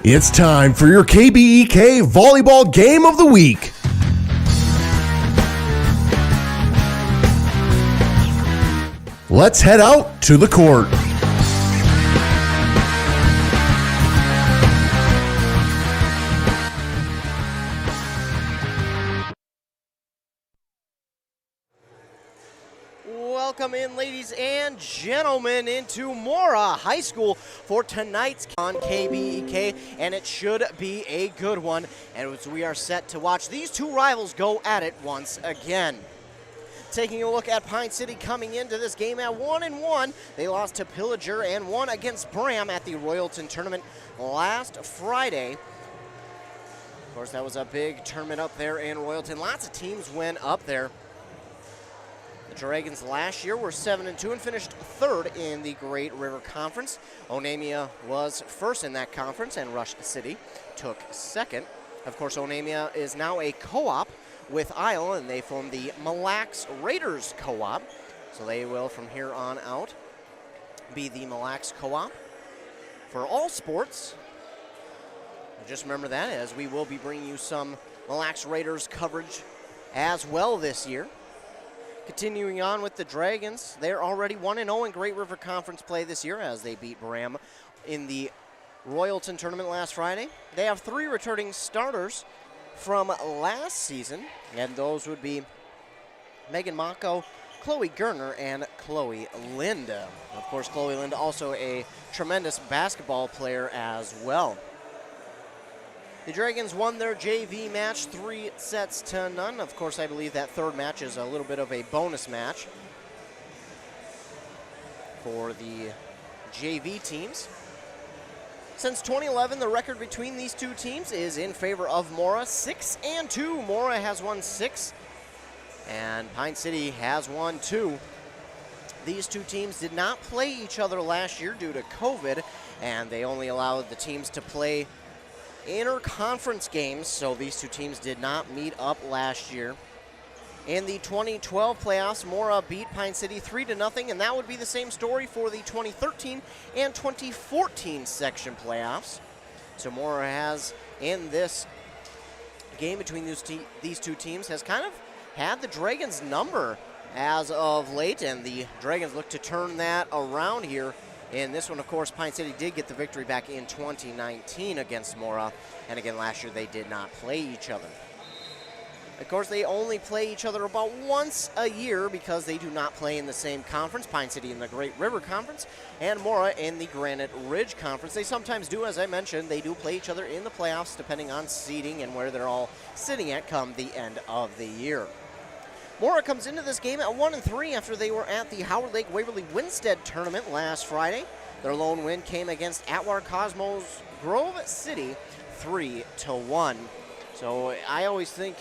It's time for your KBEK Volleyball Game of the Week. Let's head out to the court. Welcome in, ladies and gentlemen, into Mora High School for tonight's on KBEK, and it should be a good one, and we are set to watch these two rivals go at it once again. Taking a look at Pine City coming into this game at 1-1. They lost to Pillager and won against Bram at the Royalton tournament last Friday. Of course, that was a big tournament up there in Royalton. Lots of teams went up there. The Dragons last year were 7-2 and finished third in the Great River Conference. Onamia was first in that conference, and Rush City took second. Of course, Onamia is now a co-op with Isle, and they formed the Mille Lacs Raiders co-op. So they will, from here on out, be the Mille Lacs co-op for all sports. Just remember that, as we will be bringing you some Mille Lacs Raiders coverage as well this year. Continuing on with the Dragons, they're already 1-0 in Great River Conference play this year as they beat Bram in the Royalton tournament last Friday. They have 3 returning starters from last season, and those would be Megan Mako, Chloe Gerner, and Chloe Linda. Of course, Chloe Linda also a tremendous basketball player as well. The Dragons won their JV match 3-0. Of course, I believe that third match is a little bit of a bonus match for the JV teams. Since 2011, the record between these two teams is in favor of Mora, 6-2. Mora has won 6, and Pine City has won 2. These two teams did not play each other last year due to COVID, and they only allowed the teams to play inter-conference games, so these two teams did not meet up last year. In the 2012 playoffs, Mora beat Pine City 3-0, and that would be the same story for the 2013 and 2014 section playoffs. So Mora has, in this game between these two teams, has kind of had the Dragons' number as of late, and the Dragons look to turn that around here. In this one, of course, Pine City did get the victory back in 2019 against Mora, and again, last year they did not play each other. Of course, they only play each other about once a year because they do not play in the same conference, Pine City in the Great River Conference and Mora in the Granite Ridge Conference. They sometimes do, as I mentioned, they do play each other in the playoffs depending on seeding and where they're all sitting at come the end of the year. Mora comes into this game at 1-3 after they were at the Howard Lake Waverly Winstead tournament last Friday. Their lone win came against Atwater Cosmos Grove City 3-1. So I always think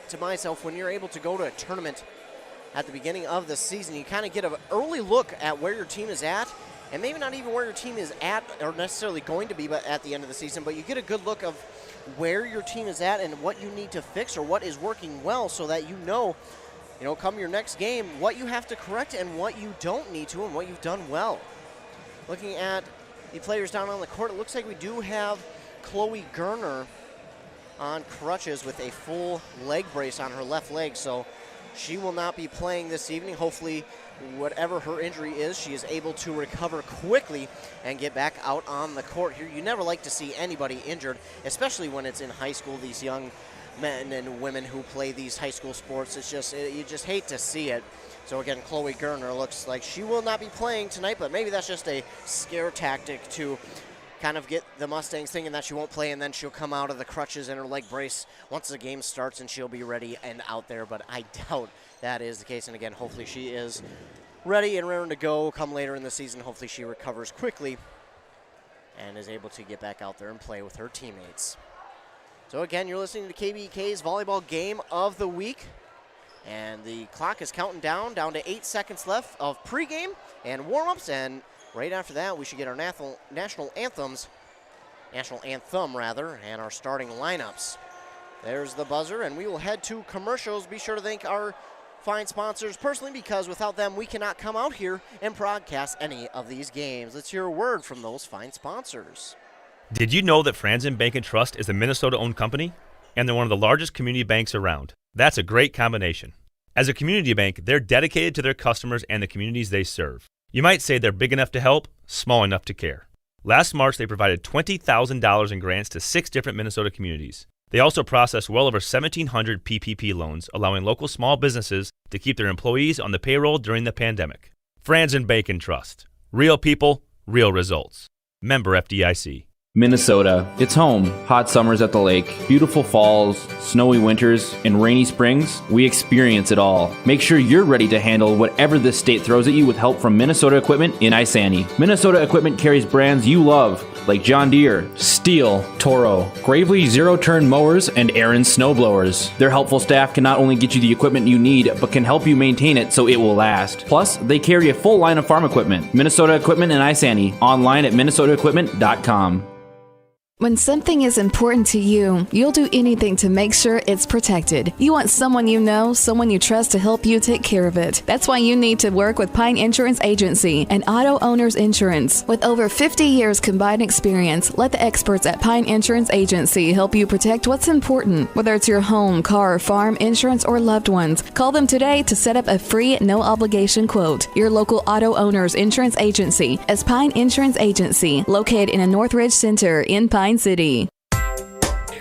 to myself, when you're able to go to a tournament at the beginning of the season, you kind of get an early look at where your team is at, and maybe not even where your team is at or necessarily going to be but at the end of the season, but you get a good look of where your team is at and what you need to fix or what is working well, so that you know, come your next game, what you have to correct and what you don't need to and what you've done well. Looking at the players down on the court, it looks like we do have Chloe Gerner on crutches with a full leg brace on her left leg, so she will not be playing this evening. Hopefully, whatever her injury is, she is able to recover quickly and get back out on the court here. You never like to see anybody injured, especially when it's in high school, these young men and women who play these high school sports. You just hate to see it. So again, Chloe Gerner looks like she will not be playing tonight, but maybe that's just a scare tactic to kind of get the Mustangs thinking that she won't play, and then she'll come out of the crutches and her leg brace once the game starts and she'll be ready and out there, but I doubt that is the case. And again, hopefully she is ready and raring to go come later in the season. Hopefully she recovers quickly and is able to get back out there and play with her teammates. So again, you're listening to KBEK's Volleyball Game of the Week, and the clock is counting down to 8 seconds left of pregame and warm-ups, and right after that, we should get our national anthem, and our starting lineups. There's the buzzer, and we will head to commercials. Be sure to thank our fine sponsors personally, because without them, we cannot come out here and broadcast any of these games. Let's hear a word from those fine sponsors. Did you know that Franzen Bank and Trust is a Minnesota-owned company? And they're one of the largest community banks around. That's a great combination. As a community bank, they're dedicated to their customers and the communities they serve. You might say they're big enough to help, small enough to care. Last March, they provided $20,000 in grants to 6 different Minnesota communities. They also processed well over 1,700 PPP loans, allowing local small businesses to keep their employees on the payroll during the pandemic. Franzen Bank and Trust. Real people, real results. Member FDIC. Minnesota. It's home. Hot summers at the lake, beautiful falls, snowy winters, and rainy springs. We experience it all. Make sure you're ready to handle whatever this state throws at you with help from Minnesota Equipment in Isani. Minnesota Equipment carries brands you love, like John Deere, Steel, Toro, Gravely zero-turn mowers, and Aaron snowblowers. Their helpful staff can not only get you the equipment you need, but can help you maintain it so it will last. Plus, they carry a full line of farm equipment. Minnesota Equipment in Isani. Online at minnesotaequipment.com. When something is important to you, you'll do anything to make sure it's protected. You want someone you know, someone you trust to help you take care of it. That's why you need to work with Pine Insurance Agency and Auto Owners Insurance. With over 50 years combined experience, let the experts at Pine Insurance Agency help you protect what's important. Whether it's your home, car, farm, insurance, or loved ones, call them today to set up a free, no-obligation quote. Your local Auto Owners Insurance Agency is Pine Insurance Agency, located in a Northridge Center in Pine City.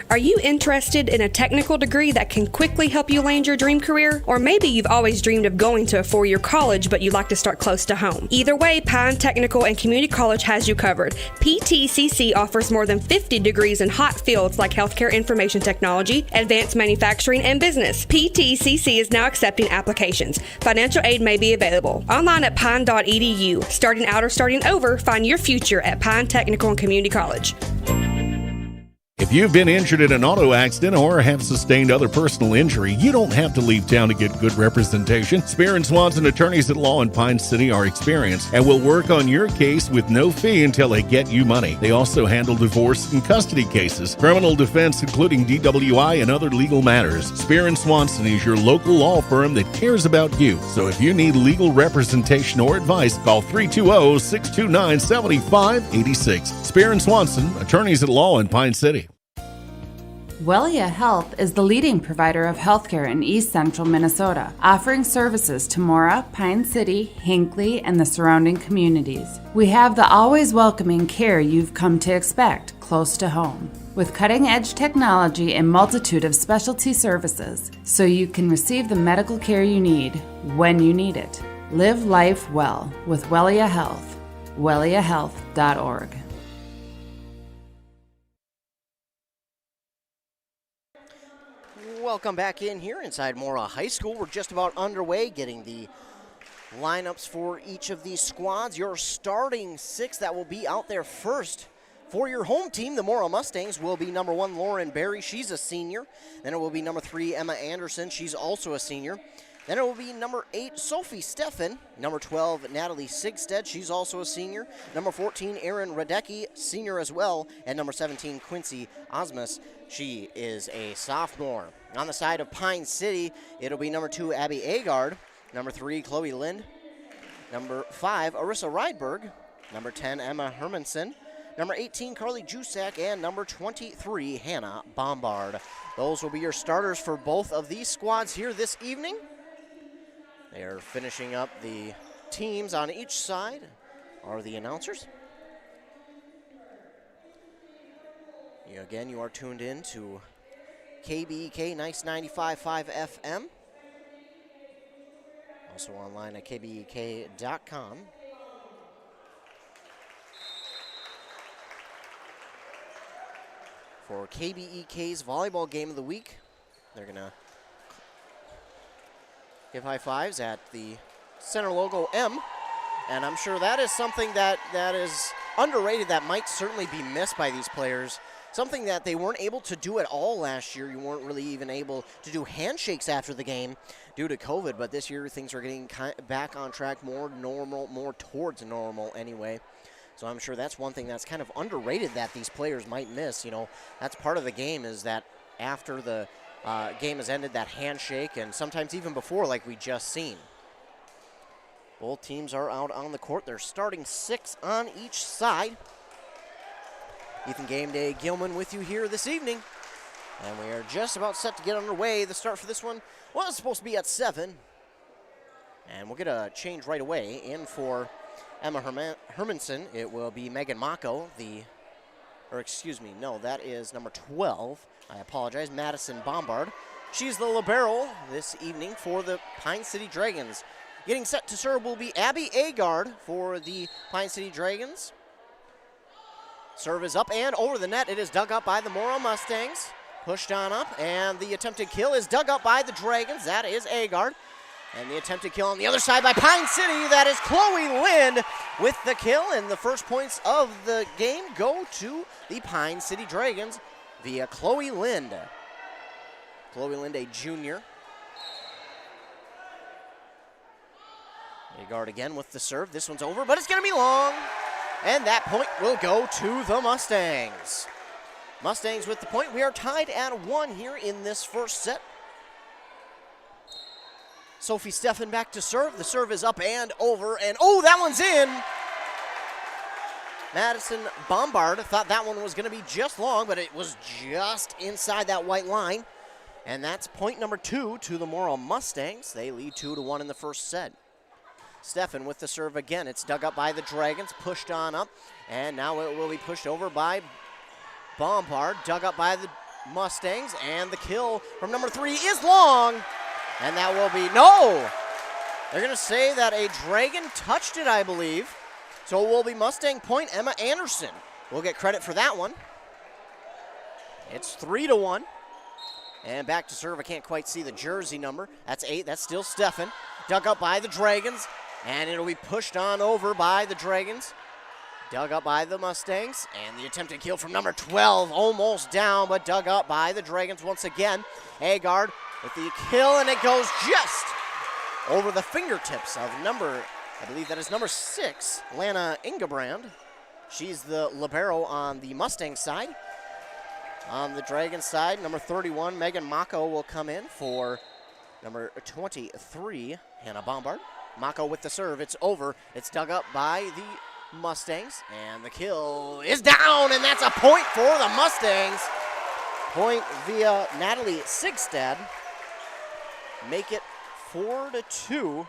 Are you interested in a technical degree that can quickly help you land your dream career? Or maybe you've always dreamed of going to a 4-year college, but you'd like to start close to home. Either way, Pine Technical and Community College has you covered. PTCC offers more than 50 degrees in hot fields like healthcare information technology, advanced manufacturing, and business. PTCC is now accepting applications. Financial aid may be available. Online at pine.edu. Starting out or starting over, find your future at Pine Technical and Community College. If you've been injured in an auto accident or have sustained other personal injury, you don't have to leave town to get good representation. Spear and Swanson attorneys at law in Pine City are experienced and will work on your case with no fee until they get you money. They also handle divorce and custody cases, criminal defense, including DWI and other legal matters. Spear and Swanson is your local law firm that cares about you. So if you need legal representation or advice, call 320-629-7586. Spear and Swanson, attorneys at law in Pine City. Wellia Health is the leading provider of healthcare in East Central Minnesota, offering services to Mora, Pine City, Hinckley, and the surrounding communities. We have the always welcoming care you've come to expect close to home, with cutting-edge technology and multitude of specialty services, so you can receive the medical care you need when you need it. Live life well with Wellia Health. welliahealth.org. Welcome back in here inside Mora High School. We're just about underway getting the lineups for each of these squads. Your starting 6 that will be out there first for your home team, the Mora Mustangs, will be number 1, Lauren Berry. She's a senior. Then it will be number 3, Emma Anderson. She's also a senior. Then it will be number 8, Sophie Steffen. Number 12, Natalie Sigstead. She's also a senior. Number 14, Erin Radecki, senior as well. And number 17, Quincy Osmus. She is a sophomore. On the side of Pine City, it'll be number 2, Abby Agard. Number 3, Chloe Lind. Number 5, Arissa Rydberg. Number 10, Emma Hermanson. Number 18, Carly Jusak. And number 23, Hannah Bombard. Those will be your starters for both of these squads here this evening. They are finishing up the teams on each side, are the announcers. Again, you are tuned in to KBEK Nice 95.5 FM. Also online at kbek.com. For KBEK's volleyball game of the week, they're going to give high fives at the center logo M, and I'm sure that is something that is underrated, that might certainly be missed by these players. Something that they weren't able to do at all last year. You weren't really even able to do handshakes after the game due to COVID, but this year things are getting back on track, more normal, more towards normal anyway. So I'm sure that's one thing that's kind of underrated that these players might miss. You know, that's part of the game, is that after the game has ended, that handshake, and sometimes even before, like we just seen. Both teams are out on the court. They're starting 6 on each side. Ethan Game Day Gilman with you here this evening. And we are just about set to get underway. The start for this one was supposed to be at 7. And we'll get a change right away. In for Emma Hermanson, it will be Megan Mako, that is number 12. I apologize, Madison Bombard. She's the libero this evening for the Pine City Dragons. Getting set to serve will be Abby Agard for the Pine City Dragons. Serve is up and over the net. It is dug up by the Mora Mustangs. Pushed on up, and the attempted kill is dug up by the Dragons. That is Agard. And the attempted kill on the other side by Pine City. That is Chloe Lind with the kill. And the first points of the game go to the Pine City Dragons via Chloe Lind. Chloe Lind, a junior. Agard again with the serve. This one's over, but it's going to be long. And that point will go to the Mustangs. Mustangs with the point. We are tied at 1 here in this first set. Sophie Steffen back to serve. The serve is up and over, and oh, that one's in. Madison Bombard thought that one was going to be just long, but it was just inside that white line. And that's point number 2 to the Mora Mustangs. They lead 2-1 in the first set. Steffen with the serve again. It's dug up by the Dragons, pushed on up, and now it will be pushed over by Bombard, dug up by the Mustangs, and the kill from number 3 is long. And that will be, no! They're going to say that a Dragon touched it, I believe. So it will be Mustang point. Emma Anderson will get credit for that one. It's 3-1. And back to serve. I can't quite see the jersey number. That's 8. That's still Steffen. Dug up by the Dragons. And it'll be pushed on over by the Dragons. Dug up by the Mustangs. And the attempted kill from number 12. Almost down, but dug up by the Dragons once again. Agard with the kill, and it goes just over the fingertips of I believe that is number 6, Lana Ingebrand. She's the libero on the Mustang side. On the Dragon side, number 31, Megan Mako will come in for number 23, Hannah Bombard. Mako with the serve. It's over. It's dug up by the Mustangs, and the kill is down, and that's a point for the Mustangs. Point via Natalie Sigstad. Make it 4-2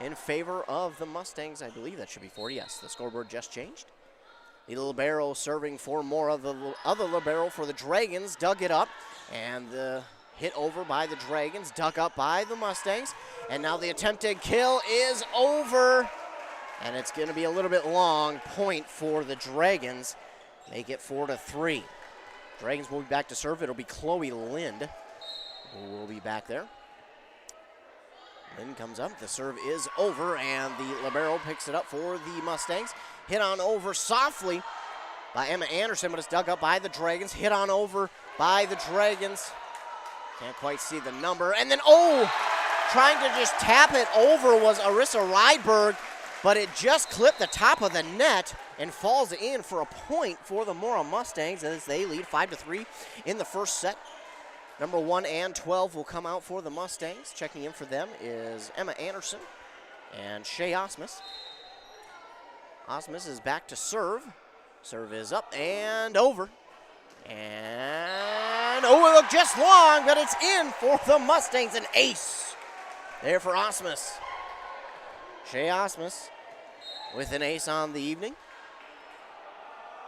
in favor of the Mustangs. I believe that should be 4. Yes, the scoreboard just changed. The libero serving for Mora. The other libero for the Dragons dug it up, and the hit over by the Dragons, dug up by the Mustangs, and now the attempted kill is over, and it's going to be a little bit long. Point for the Dragons. Make it 4-3. Dragons will be back to serve. It'll be Chloe Lind who will be back there. Lind comes up. The serve is over, and the libero picks it up for the Mustangs. Hit on over softly by Emma Anderson, but it's dug up by the Dragons. Hit on over by the Dragons. Can't quite see the number. And then, trying to just tap it over was Arissa Rydberg, but it just clipped the top of the net and falls in for a point for the Mora Mustangs as they lead 5-3 in the first set. Number 1 and 12 will come out for the Mustangs. Checking in for them is Emma Anderson and Shay Osmus. Osmus is back to serve. Serve is up and over. And, it looked just long, but it's in for the Mustangs. An ace there for Osmus. Shay Osmus with an ace on the evening.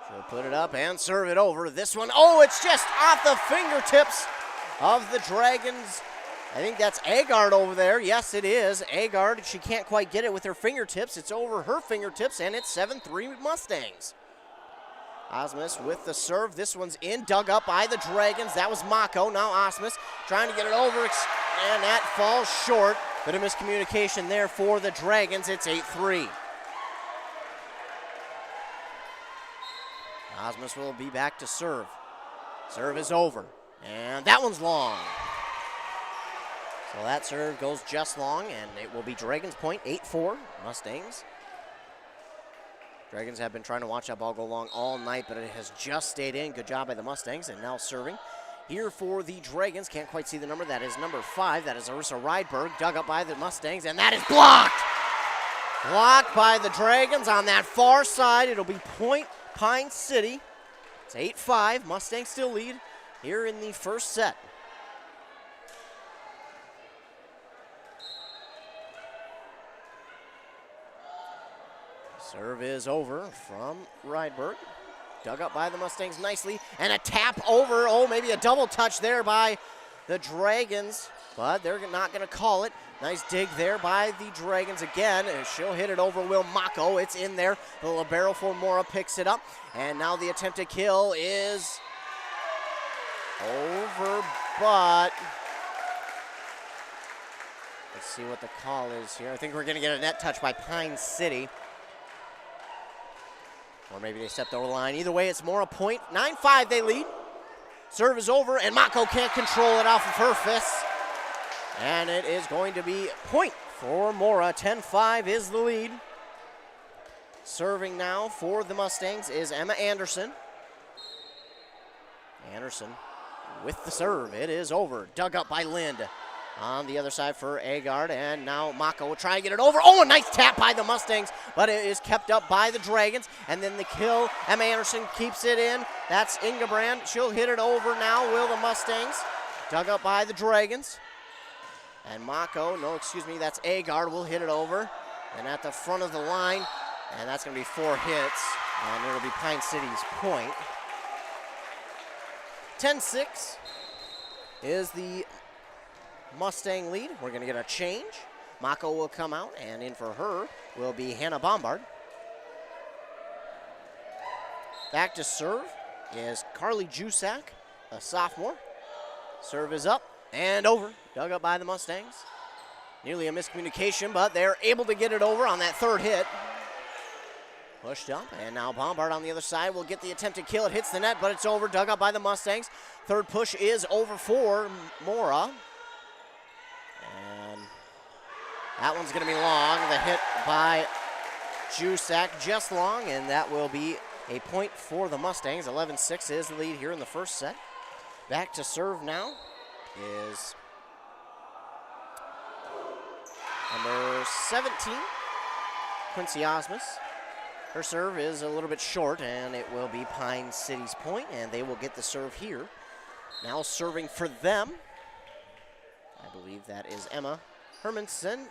She'll put it up and serve it over. This one, it's just off the fingertips of the Dragons. I think that's Agard over there. Yes, it is. Agard, she can't quite get it with her fingertips. It's over her fingertips, and it's 7-3 Mustangs. Osmus with the serve. This one's in, dug up by the Dragons. That was Mako. Now Osmus trying to get it over, and that falls short. Bit of miscommunication there for the Dragons. It's 8-3. Osmus will be back to serve. Serve is over, and that one's long. So that serve goes just long, and it will be Dragons point, 8-4, Mustangs. Dragons have been trying to watch that ball go long all night, but it has just stayed in. Good job by the Mustangs, and now serving here for the Dragons. Can't quite see the number. That is number 5. That is Arissa Rydberg, dug up by the Mustangs, and that is blocked. Blocked by the Dragons on that far side. It'll be point Pine City. It's 8-5. Mustangs still lead here in the first set. Serve is over from Rydberg. Dug up by the Mustangs nicely. And a tap over. Oh, maybe a double touch there by the Dragons. But they're not going to call it. Nice dig there by the Dragons again. And she'll hit it over Will Mako. It's in there. The libero for Mora picks it up. And now the attempted kill is over, but let's see what the call is here. I think we're going to get a net touch by Pine City. Or maybe they stepped over the line. Either way, it's Mora point. 9-5 they lead. Serve is over, and Mako can't control it off of her fists. And it is going to be point for Mora. 10-5 is the lead. Serving now for the Mustangs is Emma Anderson. Anderson with the serve. It is over. Dug up by Lind. On the other side for Agard, and now Mako will try and get it over. Oh, a nice tap by the Mustangs, but it is kept up by the Dragons. And then the kill, Emma Anderson keeps it in. That's Ingebrand. She'll hit it over now, will the Mustangs. Dug up by the Dragons. And Mako, that's Agard, will hit it over. And at the front of the line, and that's going to be 4 hits, and it'll be Pine City's point. 10-6 is the Mustang lead. We're going to get a change. Mako will come out, and in for her will be Hannah Bombard. Back to serve is Carly Jusak, a sophomore. Serve is up and over. Dug up by the Mustangs. Nearly a miscommunication, but they're able to get it over on that third hit. Pushed up, and now Bombard on the other side will get the attempted kill. It hits the net, but it's over. Dug up by the Mustangs. Third push is over for Mora. And that one's going to be long. The hit by Jusak just long, and that will be a point for the Mustangs. 11-6 is the lead here in the first set. Back to serve now is number 17, Quincy Osmus. Her serve is a little bit short, and it will be Pine City's point, and they will get the serve here. Now serving for them, I believe that is Emma Hermanson.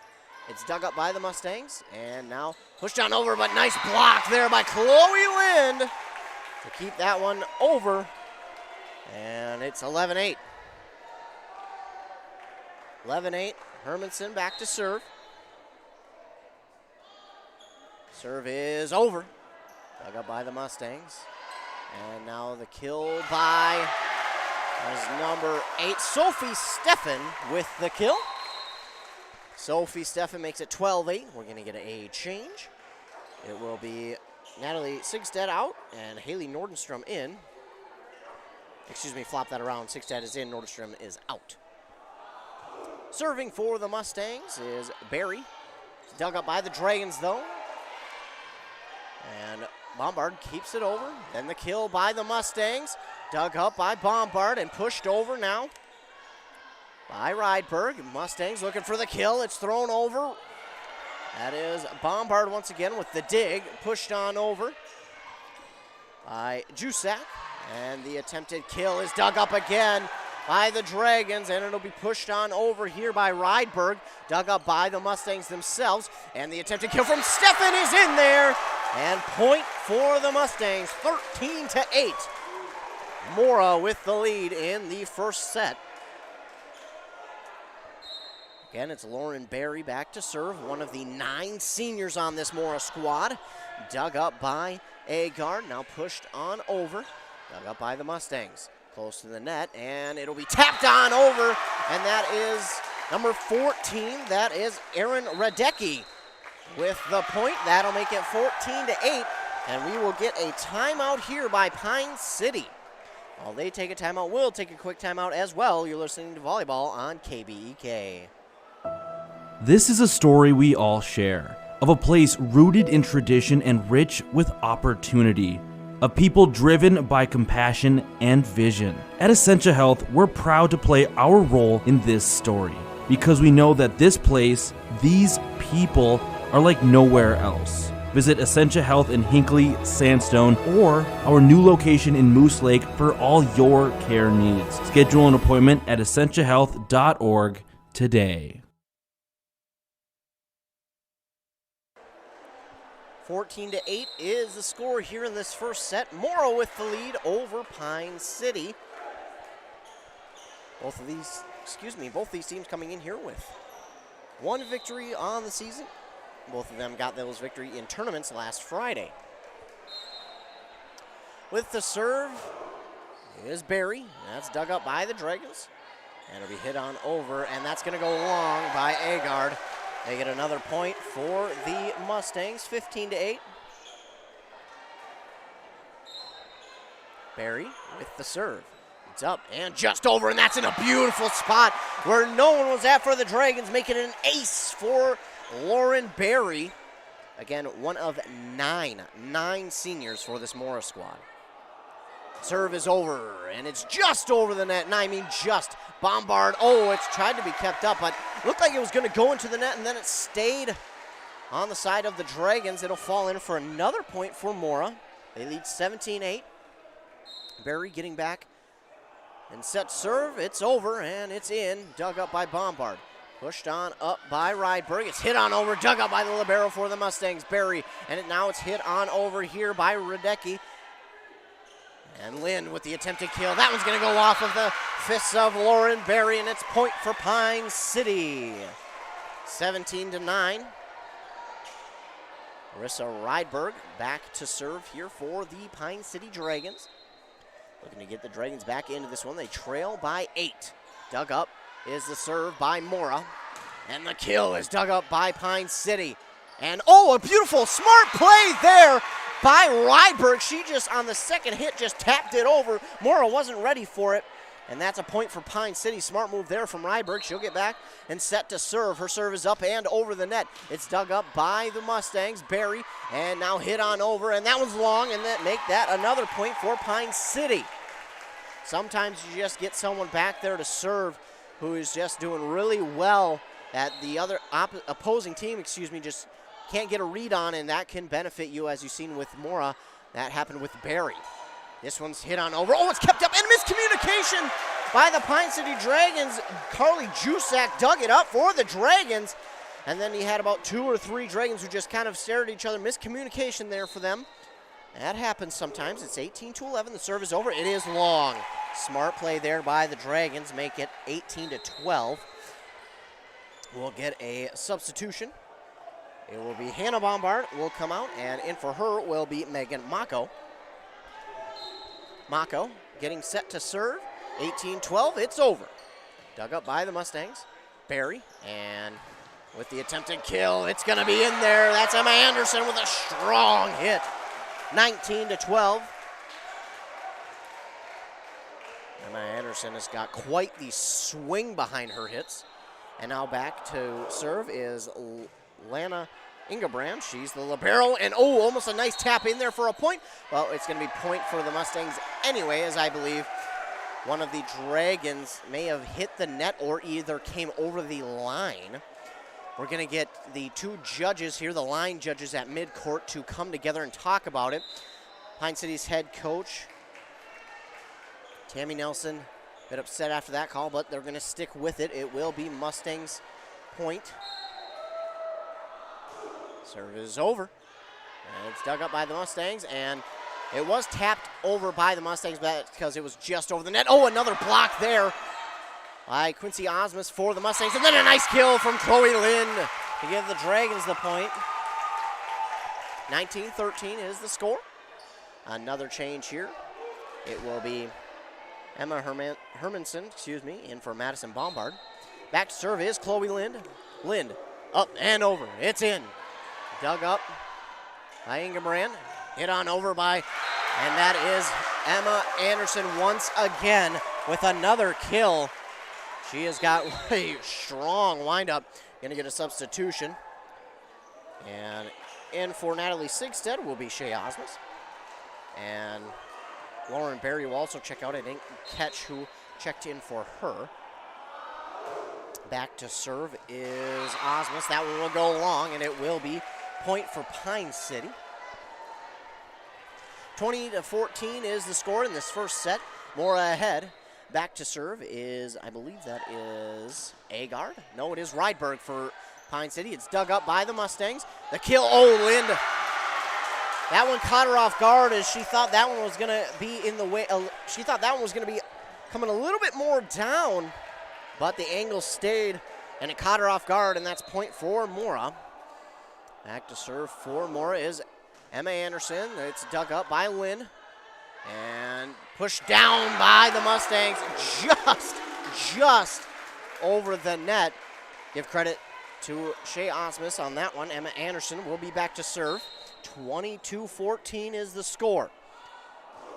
It's dug up by the Mustangs, and now pushed on over, but nice block there by Chloe Lind to keep that one over, and it's 11-8. 11-8, Hermanson back to serve. Serve is over. Dug up by the Mustangs. And now the kill by number 8, Sophie Steffen with the kill. Sophie Steffen makes it 12-8. We're going to get a change. It will be Natalie Sigstead out and Haley Nordenstrom in. Excuse me, flop that around. Sigstead is in, Nordenstrom is out. Serving for the Mustangs is Barry. It's dug up by the Dragons, though. And Bombard keeps it over. Then the kill by the Mustangs. Dug up by Bombard and pushed over now by Rydberg. Mustangs looking for the kill. It's thrown over. That is Bombard once again with the dig. Pushed on over by Jusak. And the attempted kill is dug up again by the Dragons, and it'll be pushed on over here by Rydberg. Dug up by the Mustangs themselves. And the attempted kill from Steffen is in there. And point for the Mustangs, 13-8. Mora with the lead in the first set. Again, it's Lauren Berry back to serve, one of the 9 seniors on this Mora squad. Dug up by Agard, now pushed on over. Dug up by the Mustangs, close to the net, and it'll be tapped on over, and that is number 14, that is Erin Radecki with the point. That'll make it 14-8, and we will get a timeout here by Pine City. While they take a timeout, we'll take a quick timeout as well. You're listening to Volleyball on KBEK. This is a story we all share, of a place rooted in tradition and rich with opportunity, of people driven by compassion and vision. At Essentia Health, we're proud to play our role in this story, because we know that this place, these people, are like nowhere else. Visit Essentia Health in Hinckley, Sandstone, or our new location in Moose Lake for all your care needs. Schedule an appointment at essentiahealth.org today. 14-8 is the score here in this first set. Mora with the lead over Pine City. Both these teams coming in here with one victory on the season. Both of them got those victory in tournaments last Friday. With the serve is Barry. That's dug up by the Dragons. And it'll be hit on over, and that's going to go long by Agard. They get another point for the Mustangs, 15-8. Barry with the serve. It's up and just over, and that's in a beautiful spot where no one was at for the Dragons, making it an ace for Lauren Barry. Again, one of nine seniors for this Mora squad. Serve is over, and it's just over the net, and I mean just. Bombard, it's tried to be kept up, but looked like it was going to go into the net, and then it stayed on the side of the Dragons. It'll fall in for another point for Mora. They lead 17-8. Barry getting back and set serve. It's over, and it's in. Dug up by Bombard. Pushed on up by Rydberg. It's hit on over, dug up by the libero for the Mustangs. Barry, and now it's hit on over here by Radecki. And Lynn with the attempted kill. That one's going to go off of the fists of Lauren Barry, and it's point for Pine City. 17-9. Marissa Rydberg back to serve here for the Pine City Dragons. Looking to get the Dragons back into this one. They trail by 8. Dug up is the serve by Mora. And the kill is dug up by Pine City. And a beautiful smart play there by Rydberg. She just, on the second hit, just tapped it over. Mora wasn't ready for it. And that's a point for Pine City. Smart move there from Rydberg. She'll get back and set to serve. Her serve is up and over the net. It's dug up by the Mustangs. Barry, and now hit on over. And that one's long, and that make that another point for Pine City. Sometimes you just get someone back there to serve who is just doing really well that the other opposing team, just can't get a read on, and that can benefit you, as you've seen with Mora. That happened with Barry. This one's hit on over. It's kept up, and miscommunication by the Pine City Dragons. Carly Jusak dug it up for the Dragons, and then you had about 2 or 3 Dragons who just kind of stared at each other. Miscommunication there for them. That happens sometimes. It's 18-11. The serve is over. It is long. Smart play there by the Dragons. Make it 18-12. We'll get a substitution. It will be Hannah Bombard will come out, and in for her will be Megan Mako. Mako getting set to serve. 18-12, it's over. Dug up by the Mustangs. Barry, and with the attempted kill, it's going to be in there. That's Emma Anderson with a strong hit. 19-12. Emma Anderson has got quite the swing behind her hits. And now back to serve is Lana Ingebrand. She's the libero, and almost a nice tap in there for a point. Well, it's going to be point for the Mustangs anyway, as I believe one of the Dragons may have hit the net or either came over the line. We're going to get the 2 judges here, the line judges at midcourt, to come together and talk about it. Pine City's head coach, Tammy Nelson, a bit upset after that call, but they're going to stick with it. It will be Mustangs point. Serve is over. And it's dug up by the Mustangs, and it was tapped over by the Mustangs, but that's because it was just over the net. Another block there by Quincy Osmus for the Mustangs, and then a nice kill from Chloe Lind to give the Dragons the point. 19-13 is the score. Another change here. It will be Emma Hermanson, in for Madison Bombard. Back to serve is Chloe Lind. Lind up and over. It's in. Dug up by Ingebrand. Hit on over by, and that is Emma Anderson once again with another kill. She has got a strong windup. Going to get a substitution. And in for Natalie Sigstead will be Shea Osmus. And Lauren Barry will also check out. I didn't catch who checked in for her. Back to serve is Osmus. That one will go long, and it will be point for Pine City. 20-14 is the score in this first set. Mora ahead. Back to serve is, I believe that is Agard. No, it is Rydberg for Pine City. It's dug up by the Mustangs. The kill, Lind. That one caught her off guard as she thought that one was going to be in the way. She thought that one was going to be coming a little bit more down, but the angle stayed and it caught her off guard, and that's point for Mora. Back to serve for Mora is Emma Anderson. It's dug up by Lynn and pushed down by the Mustangs just over the net. Give credit to Shea Osmus on that one. Emma Anderson will be back to serve. 22-14 is the score.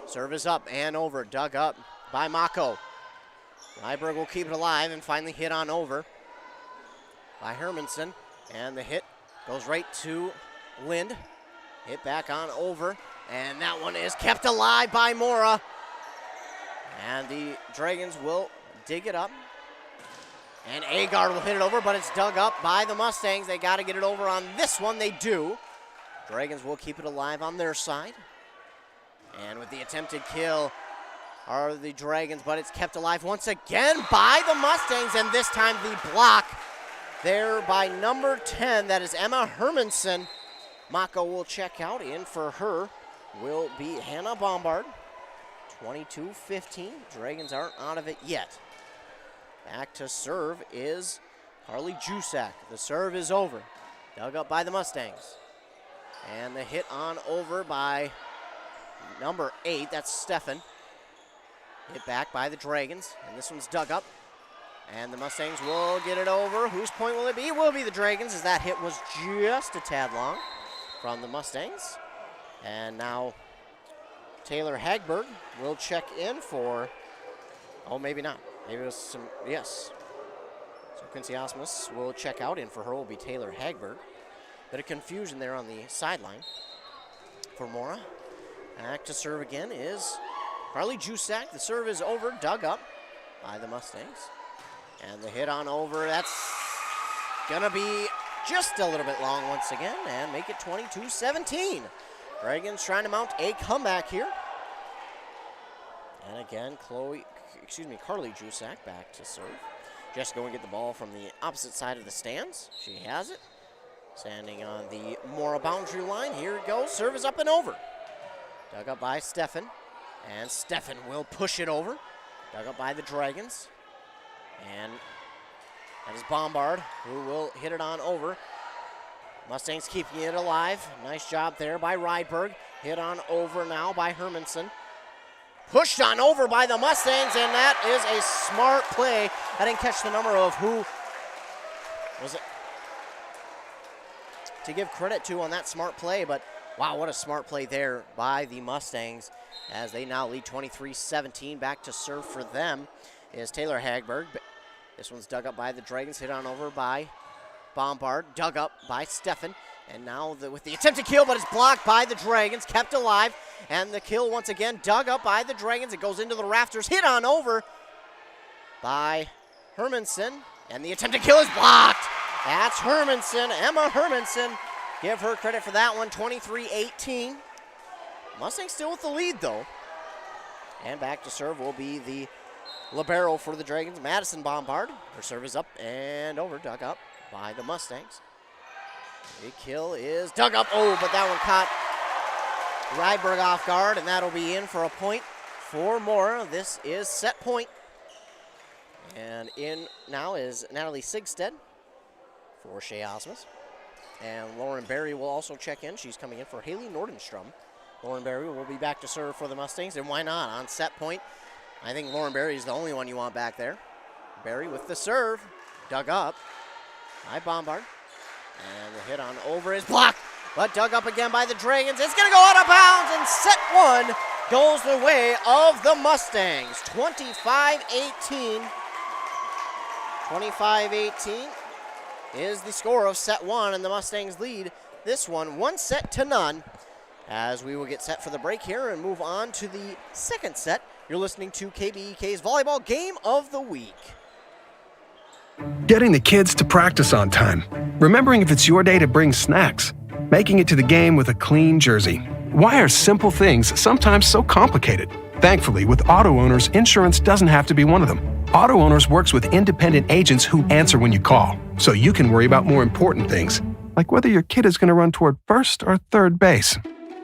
Serve is up and over, dug up by Mako. Ryberg will keep it alive and finally hit on over by Hermanson. And the hit goes right to Lind. Hit back on over, and that one is kept alive by Mora. And the Dragons will dig it up. And Agard will hit it over, but it's dug up by the Mustangs. They got to get it over on this one. They do. Dragons will keep it alive on their side. And with the attempted kill are the Dragons, but it's kept alive once again by the Mustangs, and this time the block there by number 10. That is Emma Hermanson. Mako will check out. In for her will be Hannah Bombard. 22-15. Dragons aren't out of it yet. Back to serve is Carly Jusak. The serve is over. Dug up by the Mustangs. And the hit on over by number 8. That's Stefan. Hit back by the Dragons. And this one's dug up. And the Mustangs will get it over. Whose point will it be? It will be the Dragons, as that hit was just a tad long from the Mustangs. And now Taylor Hagberg will check in for, maybe not. Maybe it was some, yes. So Quincy Osmus will check out. In for her will be Taylor Hagberg. Bit of confusion there on the sideline for Mora. Back to serve again is Carly Jusak. The serve is over, dug up by the Mustangs. And the hit on over, that's gonna be just a little bit long once again and make it 22-17. Dragons trying to mount a comeback here. And again, Carly Jusak back to serve. Just go and get the ball from the opposite side of the stands. She has it. Standing on the Mora boundary line. Here it goes. Serve is up and over. Dug up by Stefan. And Stefan will push it over. Dug up by the Dragons. And that is Bombard, who will hit it on over. Mustangs keeping it alive. Nice job there by Rydberg. Hit on over now by Hermanson. Pushed on over by the Mustangs, and that is a smart play. I didn't catch the number of who was it to give credit to on that smart play, but wow, what a smart play there by the Mustangs as they now lead 23-17. Back to serve for them is Taylor Hagberg. This one's dug up by the Dragons, hit on over by Bombard, dug up by Stefan. And now with the attempted kill, but it's blocked by the Dragons, kept alive. And the kill once again dug up by the Dragons. It goes into the rafters, hit on over by Hermanson. And the attempted kill is blocked. That's Hermanson, Emma Hermanson. Give her credit for that one, 23-18. Mustangs still with the lead though. And back to serve will be the libero for the Dragons, Madison Bombard. Her serve is up and over, dug up by the Mustangs. Big kill is dug up. But that one caught Rydberg off guard, and that'll be in for a point for Mora. This is set point. And in now is Natalie Sigstead for Shea Osmus. And Lauren Berry will also check in. She's coming in for Haley Nordenstrom. Lauren Berry will be back to serve for the Mustangs, and why not on set point? I think Lauren Berry is the only one you want back there. Berry with the serve, dug up by Bombard. And the hit on over is blocked, but dug up again by the Dragons. It's going to go out of bounds, and set one goes the way of the Mustangs. 25-18. 25-18 is the score of set one, and the Mustangs lead this one 1-0. As we will get set for the break here and move on to the second set. You're listening to KBEK's Volleyball Game of the Week. Getting the kids to practice on time. Remembering if it's your day to bring snacks. making it to the game with a clean jersey. Why are simple things sometimes so complicated? Thankfully, with Auto Owners, insurance doesn't have to be one of them. Auto Owners works with independent agents who answer when you call, so you can worry about more important things, like whether your kid is going to run toward first or third base.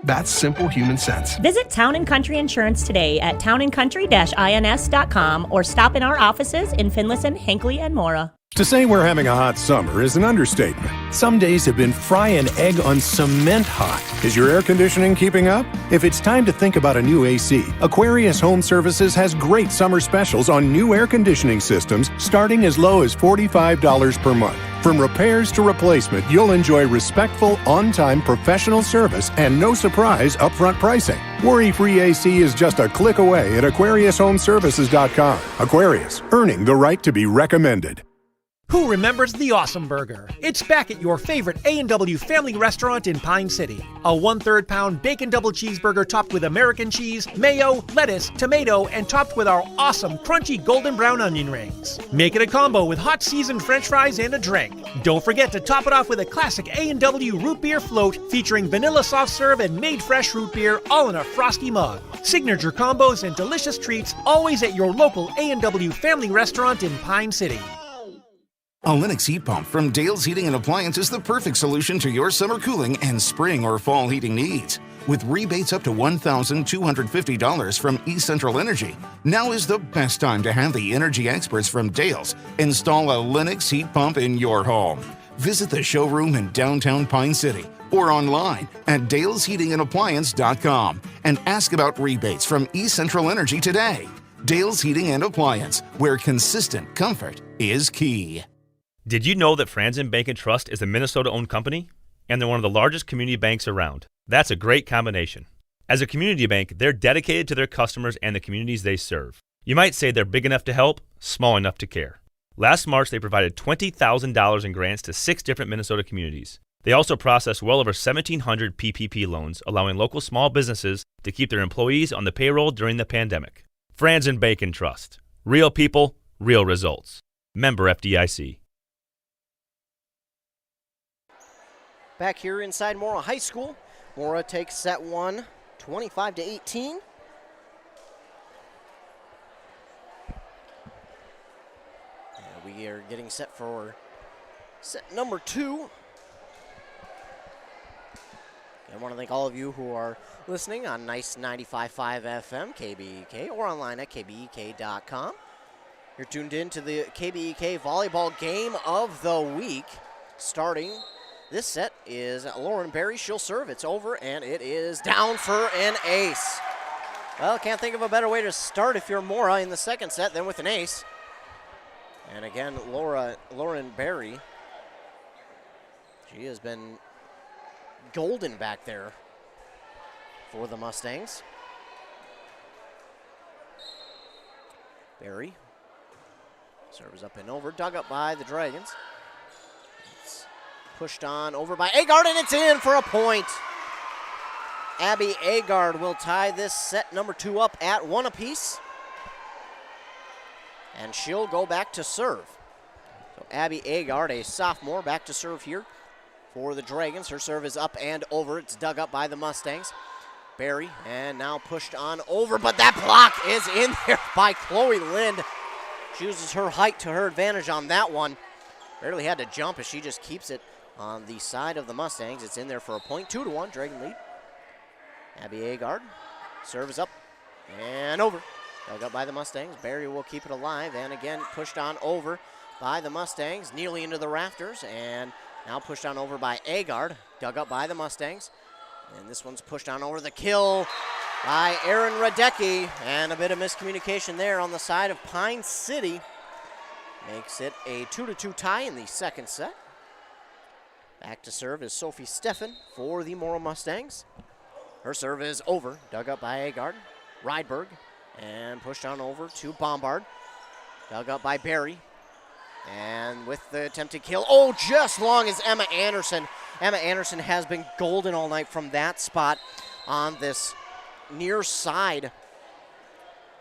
That's simple human sense. Visit Town & Country Insurance today at townandcountry-ins.com or stop in our offices in Finlayson, Hinckley, and Mora. To say we're having a hot summer is an understatement. Some days have been fry an egg on cement hot. Is your air conditioning keeping up? If it's time to think about a new AC, Aquarius Home Services has great summer specials on new air conditioning systems starting as low as $45 per month. From repairs to replacement, you'll enjoy respectful, on-time professional service and no surprise upfront pricing. Worry-free AC is just a click away at AquariusHomeservices.com. Aquarius, earning the right to be recommended. Who remembers the Awesome Burger? It's back at your favorite A&W family restaurant in Pine City. A 1/3 pound bacon double cheeseburger topped with American cheese, mayo, lettuce, tomato, and topped with our awesome crunchy golden brown onion rings. Make it a combo with hot seasoned french fries and a drink. Don't forget to top it off with a classic A&W root beer float featuring vanilla soft serve and made fresh root beer all in a frosty mug. Signature combos and delicious treats always at your local A&W family restaurant in Pine City. A Lennox heat pump from Dale's Heating and Appliance is the perfect solution to your summer cooling and spring or fall heating needs. With rebates up to $1,250 from East Central Energy, now is the best time to have the energy experts from Dale's install a Lennox heat pump in your home. Visit the showroom in downtown Pine City or online at dalesheatingandappliance.com and ask about rebates from East Central Energy today. Dale's Heating and Appliance, where consistent comfort is key. Did you know that Franzen Bank & Trust is a Minnesota-owned company? And they're one of the largest community banks around. That's a great combination. As a community bank, they're dedicated to their customers and the communities they serve. You might say they're big enough to help, small enough to care. Last March, they provided $20,000 in grants to 6 different Minnesota communities. They also processed well over 1,700 PPP loans, allowing local small businesses to keep their employees on the payroll during the pandemic. Franzen Bank & Trust. Real people, real results. Member FDIC. Back here inside Mora High School, Mora takes set one, 25-18. And we are getting set for set number 2. I want to thank all of you who are listening on Nice 95.5 FM, KBEK, or online at kbek.com. You're tuned in to the KBEK Volleyball Game of the Week. Starting this set is Lauren Berry. She'll serve. It's over, and it is down for an ace. Well, can't think of a better way to start if you're Mora in the second set than with an ace. And again, Lauren Berry, she has been golden back there for the Mustangs. Berry serves up and over, dug up by the Dragons. It's pushed on over by Agard, and it's in for a point. Abby Agard will tie this set number 2 up at 1 apiece. And she'll go back to serve. So Abby Agard, a sophomore, back to serve here for the Dragons. Her serve is up and over. It's dug up by the Mustangs. Berry, and now pushed on over, but that block is in there by Chloe Lind. She uses her height to her advantage on that one. Barely had to jump as she just keeps it on the side of the Mustangs. It's in there for a point. 2-1, Dragon lead. Abby Agard, serve is up and over. Dug up by the Mustangs. Berry will keep it alive, and again pushed on over by the Mustangs, nearly into the rafters, and now pushed on over by Agard. Dug up by the Mustangs. And this one's pushed on over. The kill by Erin Radecki, and a bit of miscommunication there on the side of Pine City. Makes it a 2-2 tie in the second set. Back to serve is Sophie Steffen for the Mora Mustangs. Her serve is over, dug up by Agard. Rydberg, and pushed on over to Bombard. Dug up by Berry. And with the attempted kill, oh, just long as Emma Anderson. Emma Anderson has been golden all night from that spot on this near side.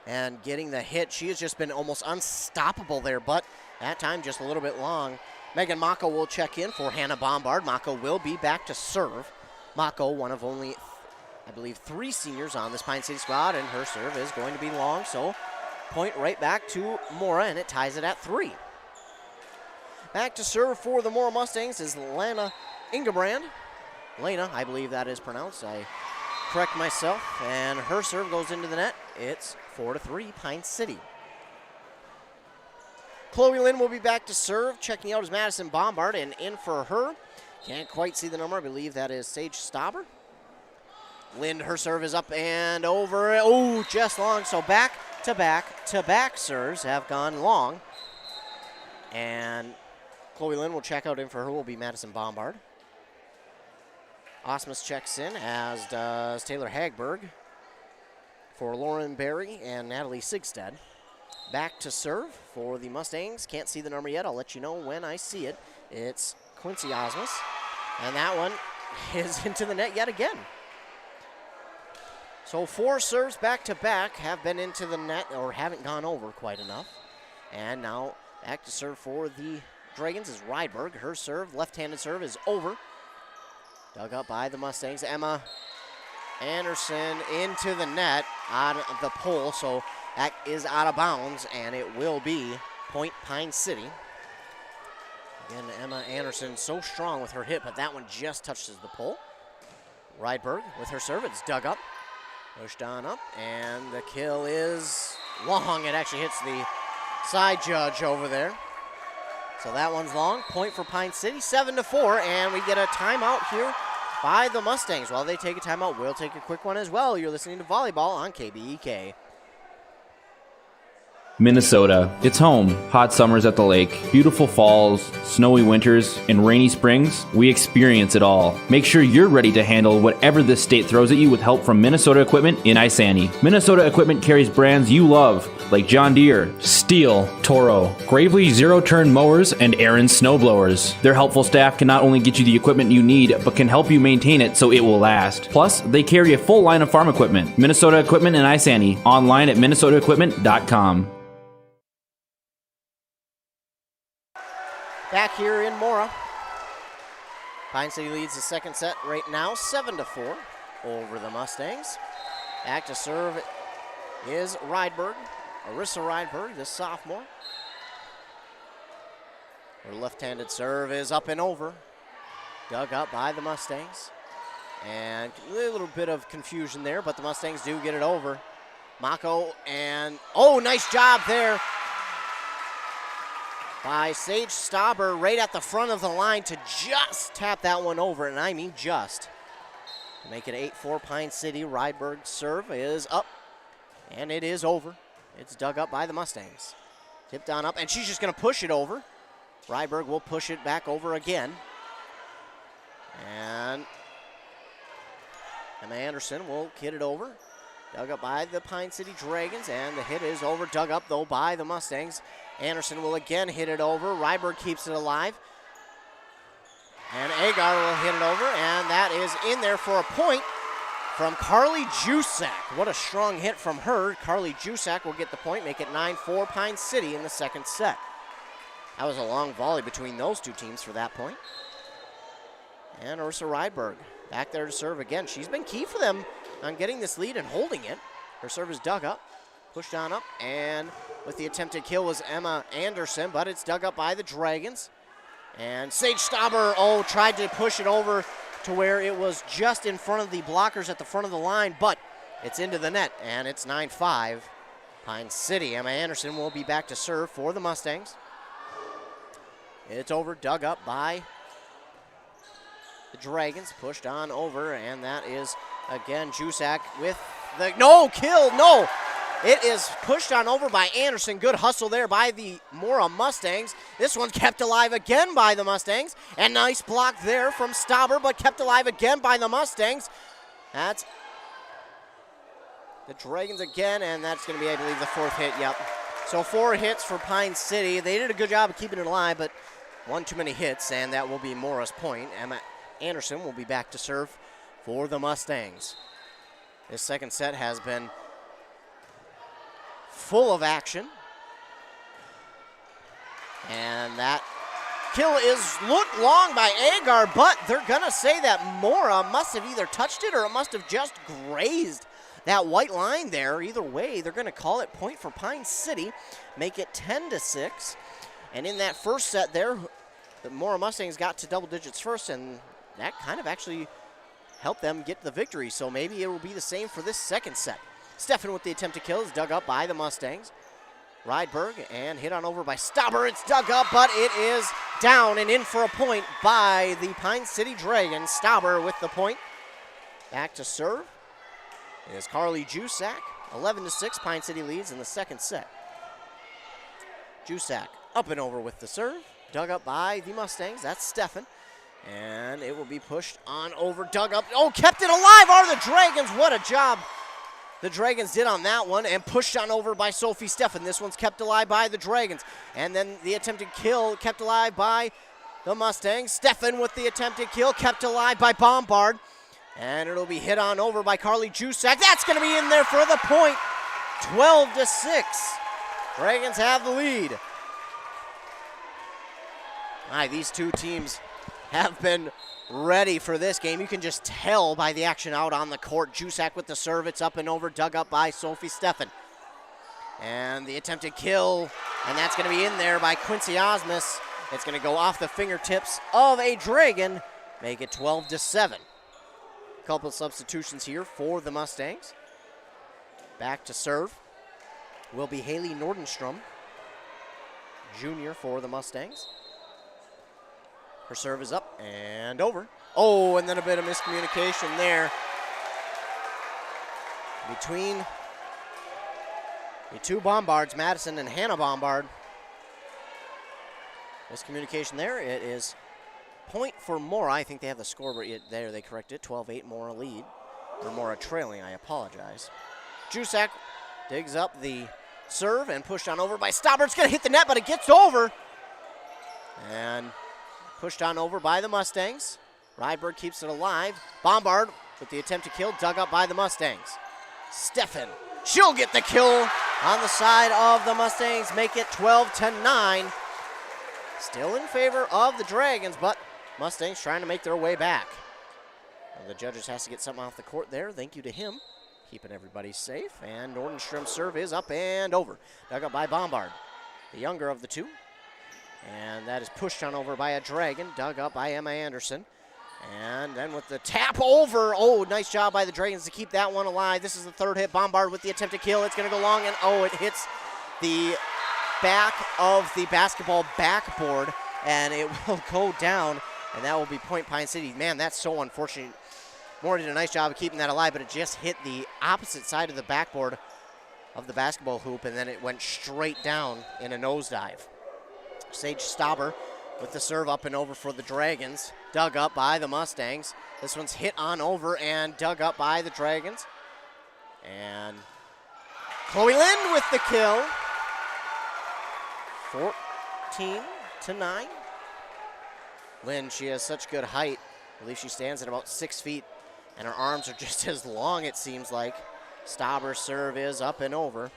And getting the hit, she has just been almost unstoppable there, but that time just a little bit long. Megan Mako will check in for Hannah Bombard. Mako will be back to serve. Mako, one of only, I believe, 3 seniors on this Pine City squad, and her serve is going to be long, so point right back to Mora, and it ties it at 3. Back to serve for the Mora Mustangs is Lena Ingebrand. Lena, I believe that is pronounced. I correct myself, and her serve goes into the net. It's 4-3, Pine City. Chloe Lynn will be back to serve. Checking out is Madison Bombard, and in for her, can't quite see the number. I believe that is Sage Stauber. Lynn, her serve is up and over. Oh, just long. So back serves have gone long. And Chloe Lynn will check out. In for her will be Madison Bombard. Osmus checks in, as does Taylor Hagberg for Lauren Berry and Natalie Sigstead. Back to serve for the Mustangs. Can't see the number yet. I'll let you know when I see it. It's Quincy Osmus. And that one is into the net yet again. So 4 serves back-to-back have been into the net, or haven't gone over quite enough. And now back to serve for the Dragons is Rydberg. Her serve, left-handed serve, is over. Dug up by the Mustangs. Emma Anderson into the net on the pole, so that is out of bounds, and it will be point Pine City. Again, Emma Anderson so strong with her hit, but that one just touches the pole. Rydberg with her serve, it's dug up, pushed on up, and the kill is long. It actually hits the side judge over there. So that one's long. Point for Pine City, 7-4, and we get a timeout here by the Mustangs. While they take a timeout, we'll take a quick one as well. You're listening to Volleyball on KBEK. Minnesota. It's home. Hot summers at the lake, beautiful falls, snowy winters, and rainy springs. We experience it all. Make sure you're ready to handle whatever this state throws at you with help from Minnesota Equipment in Isani. Minnesota Equipment carries brands you love, like John Deere, Steel, Toro, Gravely zero-turn mowers, and Aaron snowblowers. Their helpful staff can not only get you the equipment you need, but can help you maintain it so it will last. Plus, they carry a full line of farm equipment. Minnesota Equipment in Isani. Online at minnesotaequipment.com. Back here in Mora. Pine City leads the second set right now, 7-4 over the Mustangs. Back to serve is Rydberg, Arissa Rydberg, this sophomore. Her left-handed serve is up and over. Dug up by the Mustangs. And a little bit of confusion there, but the Mustangs do get it over. Mako and, oh, nice job there by Sage Stauber right at the front of the line to just tap that one over, and I mean just. To make it 8-4 Pine City. Rydberg's serve is up, and it is over. It's dug up by the Mustangs. Tipped on up, and she's just going to push it over. Rydberg will push it back over again. And Emma Anderson will hit it over. Dug up by the Pine City Dragons, and the hit is over. Dug up, though, by the Mustangs. Anderson will again hit it over. Rydberg keeps it alive. And Agar will hit it over, and that is in there for a point from Carly Jusak. What a strong hit from her. Carly Jusak will get the point, make it 9-4 Pine City in the second set. That was a long volley between those two teams for that point. And Ursa Rydberg back there to serve again. She's been key for them on getting this lead and holding it. Her serve is dug up, pushed on up, and with the attempted kill was Emma Anderson, but it's dug up by the Dragons. And Sage Stauber, tried to push it over to where it was just in front of the blockers at the front of the line, but it's into the net, and it's 9-5 Pine City. Emma Anderson will be back to serve for the Mustangs. It's over, dug up by the Dragons, pushed on over, and that is, again, Jusak with the, no, kill, no! It is pushed on over by Anderson. Good hustle there by the Mora Mustangs. This one kept alive again by the Mustangs. And nice block there from Stauber, but kept alive again by the Mustangs. That's the Dragons again, and that's going to be, I believe, the fourth hit, yep. So 4 hits for Pine City. They did a good job of keeping it alive, but one too many hits, and that will be Mora's point. Emma Anderson will be back to serve for the Mustangs. This second set has been full of action. And that kill is looked long by Agar, but they're going to say that Mora must have either touched it or it must have just grazed that white line there. Either way, they're going to call it point for Pine City, make it 10-6. And in that first set there, the Mora Mustangs got to double digits first, and that kind of actually helped them get the victory. So maybe it will be the same for this second set. Steffen with the attempt to kill is dug up by the Mustangs. Rydberg and hit on over by Stauber. It's dug up, but it is down and in for a point by the Pine City Dragons. Stauber with the point. Back to serve is Carly Jusak. 11-6, Pine City leads in the second set. Jusak up and over with the serve. Dug up by the Mustangs. That's Steffen. And it will be pushed on over, dug up. Oh, kept it alive are the Dragons. What a job the Dragons did on that one, and pushed on over by Sophie Steffen. This one's kept alive by the Dragons. And then the attempted kill kept alive by the Mustangs. Steffen with the attempted kill kept alive by Bombard. And it'll be hit on over by Carly Jusak. That's going to be in there for the point. 12-6. Dragons have the lead. These two teams have been ready for this game. You can just tell by the action out on the court. Jusak with the serve. It's up and over, dug up by Sophie Steffen. And the attempted kill, and that's going to be in there by Quincy Osmus. It's going to go off the fingertips of a Dragon, make it 12-7. A couple of substitutions here for the Mustangs. Back to serve will be Haley Nordenstrom, junior for the Mustangs. Her serve is up and over. Oh, and then a bit of miscommunication there between the two Bombards, Madison and Hannah Bombard. Miscommunication there. It is point for Mora. I think they have the score there. They correct it. 12-8, Mora lead. Or Mora trailing, I apologize. Jusak digs up the serve and pushed on over by Stauber. It's going to hit the net, but it gets over. And pushed on over by the Mustangs. Rydberg keeps it alive. Bombard with the attempt to kill, dug up by the Mustangs. Steffen, she'll get the kill on the side of the Mustangs, make it 12-9. Still in favor of the Dragons, but Mustangs trying to make their way back. And the judges has to get something off the court there. Thank you to him, keeping everybody safe. And Nordenstrom's serve is up and over. Dug up by Bombard, the younger of the two. And that is pushed on over by a Dragon, dug up by Emma Anderson. And then with the tap over, oh, nice job by the Dragons to keep that one alive. This is the third hit. Bombard with the attempt to kill. It's going to go long, and oh, it hits the back of the basketball backboard, and it will go down, and that will be point Pine City. Man, that's so unfortunate. Mora did a nice job of keeping that alive, but it just hit the opposite side of the backboard of the basketball hoop, and then it went straight down in a nosedive. Sage Stauber with the serve up and over for the Dragons. Dug up by the Mustangs. This one's hit on over and dug up by the Dragons. And Chloe Lind with the kill. 14-9. Lind, she has such good height. I believe she stands at about 6 feet, and her arms are just as long, it seems like. Stauber's serve is up and over.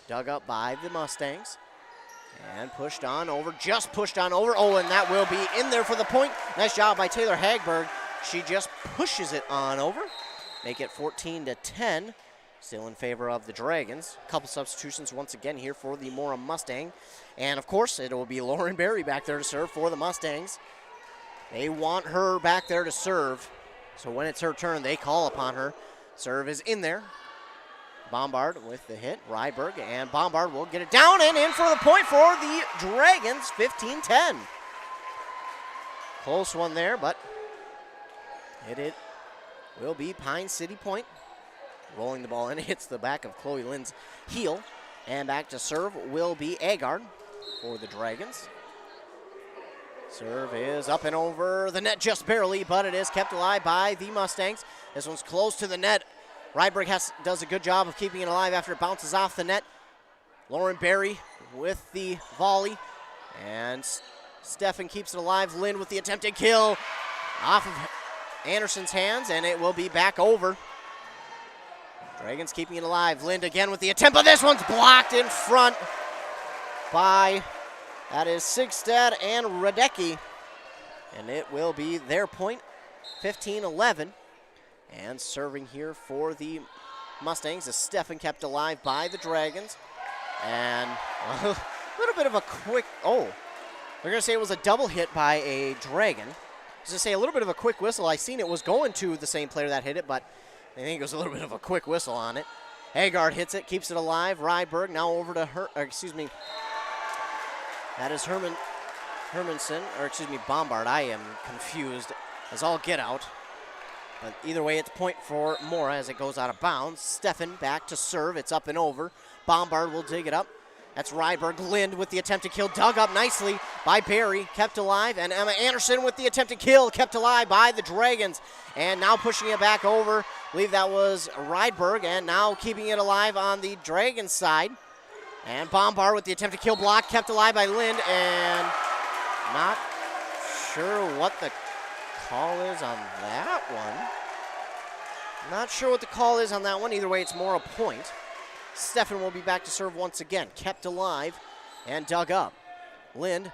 Dug up by the Mustangs. And pushed on over, just pushed on over. Oh, and that will be in there for the point. Nice job by Taylor Hagberg. She just pushes it on over. Make it 14-10. Still in favor of the Dragons. A couple substitutions once again here for the Mora Mustang. And, of course, it will be Lauren Berry back there to serve for the Mustangs. They want her back there to serve. So when it's her turn, they call upon her. Serve is in there. Bombard with the hit, Rydberg, and Bombard will get it down and in for the point for the Dragons, 15-10. Close one there, but it will be Pine City point. Rolling the ball in, hits the back of Chloe Lind's heel, and back to serve will be Agard for the Dragons. Serve is up and over the net just barely, but it is kept alive by the Mustangs. This one's close to the net. Rydberg does a good job of keeping it alive after it bounces off the net. Lauren Berry with the volley. And Steffen keeps it alive. Lind with the attempted kill off of Anderson's hands, and it will be back over. Dragons keeping it alive. Lind again with the attempt, but this one's blocked in front by That is Sigstad and Radecki. And it will be their point, 15-11. And serving here for the Mustangs is Stefan, kept alive by the Dragons. And a little bit of a quick, they're going to say it was a double hit by a Dragon. I was going to say a little bit of a quick whistle. I seen it was going to the same player that hit it, but I think it was a little bit of a quick whistle on it. Haggard hits it, keeps it alive. Rydberg now over to that is Bombard. I am confused as all get out. But either way, it's point for Mora as it goes out of bounds. Stefan back to serve. It's up and over. Bombard will dig it up. That's Rydberg. Lind with the attempt to kill. Dug up nicely by Barry. Kept alive. And Emma Anderson with the attempt to kill. Kept alive by the Dragons. And now pushing it back over. I believe that was Rydberg. And now keeping it alive on the Dragons side. And Bombard with the attempt to kill block. Kept alive by Lind. And not sure what the call is on that one. Not sure what the call is on that one. Either way, it's more a point. Stefan will be back to serve once again. Kept alive and dug up. Lind,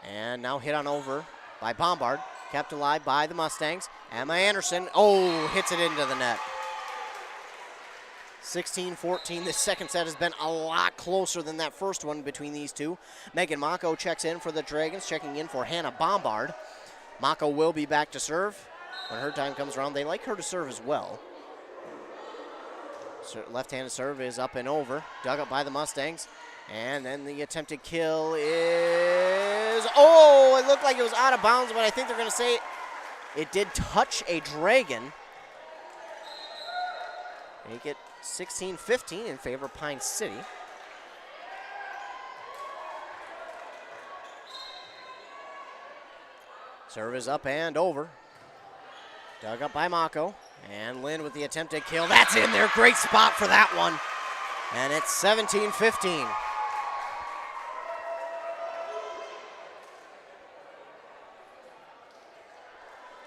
and now hit on over by Bombard. Kept alive by the Mustangs. Emma Anderson, hits it into the net. 16-14. This second set has been a lot closer than that first one between these two. Megan Mako checks in for the Dragons, checking in for Hannah Bombard. Mako will be back to serve. When her time comes around, they like her to serve as well. Left-handed serve is up and over. Dug up by the Mustangs. And then the attempted kill is... it looked like it was out of bounds, but I think they're going to say it did touch a Dragon. Make it 16-15 in favor of Pine City. Serve is up and over. Dug up by Mako. And Lind with the attempted kill. That's in there. Great spot for that one. And it's 17-15.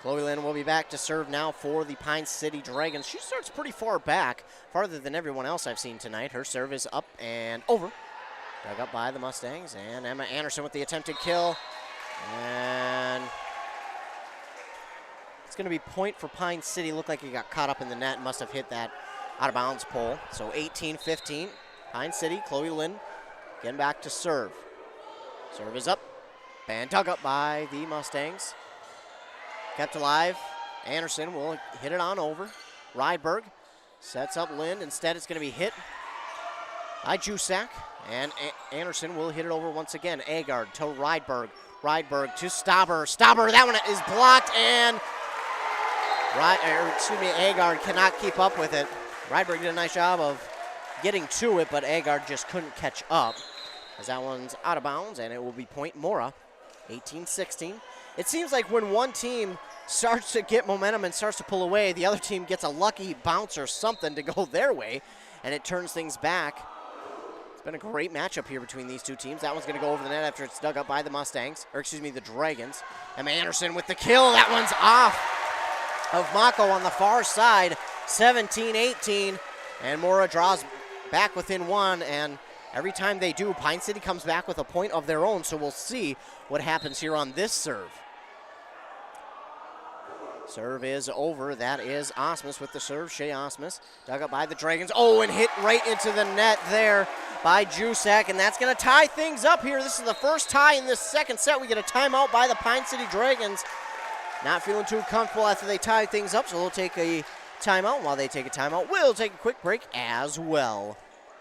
Chloe Lind will be back to serve now for the Pine City Dragons. She starts pretty far back, farther than everyone else I've seen tonight. Her serve is up and over. Dug up by the Mustangs. And Emma Anderson with the attempted kill. And it's going to be point for Pine City. Looked like he got caught up in the net and must have hit that out-of-bounds pole. So 18-15. Pine City, Chloe Lind getting back to serve. Serve is up and dug up by the Mustangs. Kept alive. Anderson will hit it on over. Rydberg sets up Lind. Instead, it's going to be hit by Jusak. And Anderson will hit it over once again. Agard to Rydberg. Rydberg to Stauber. Stauber, that one is blocked, and Agard cannot keep up with it. Rydberg did a nice job of getting to it, but Agard just couldn't catch up as that one's out of bounds, and it will be point Mora, 18-16. It seems like when one team starts to get momentum and starts to pull away, the other team gets a lucky bounce or something to go their way, and it turns things back. It's been a great matchup here between these two teams. That one's going to go over the net after it's dug up by the the Dragons. Emma Anderson with the kill. That one's off of Mako on the far side, 17-18, and Mora draws back within one, and every time they do, Pine City comes back with a point of their own, so we'll see what happens here on this serve. Serve is over. That is Osmus with the serve. Shea Osmus dug up by the Dragons. And hit right into the net there by Jusak, and that's going to tie things up here. This is the first tie in this second set. We get a timeout by the Pine City Dragons. Not feeling too comfortable after they tie things up, so they'll take a timeout. While they take a timeout, we'll take a quick break as well.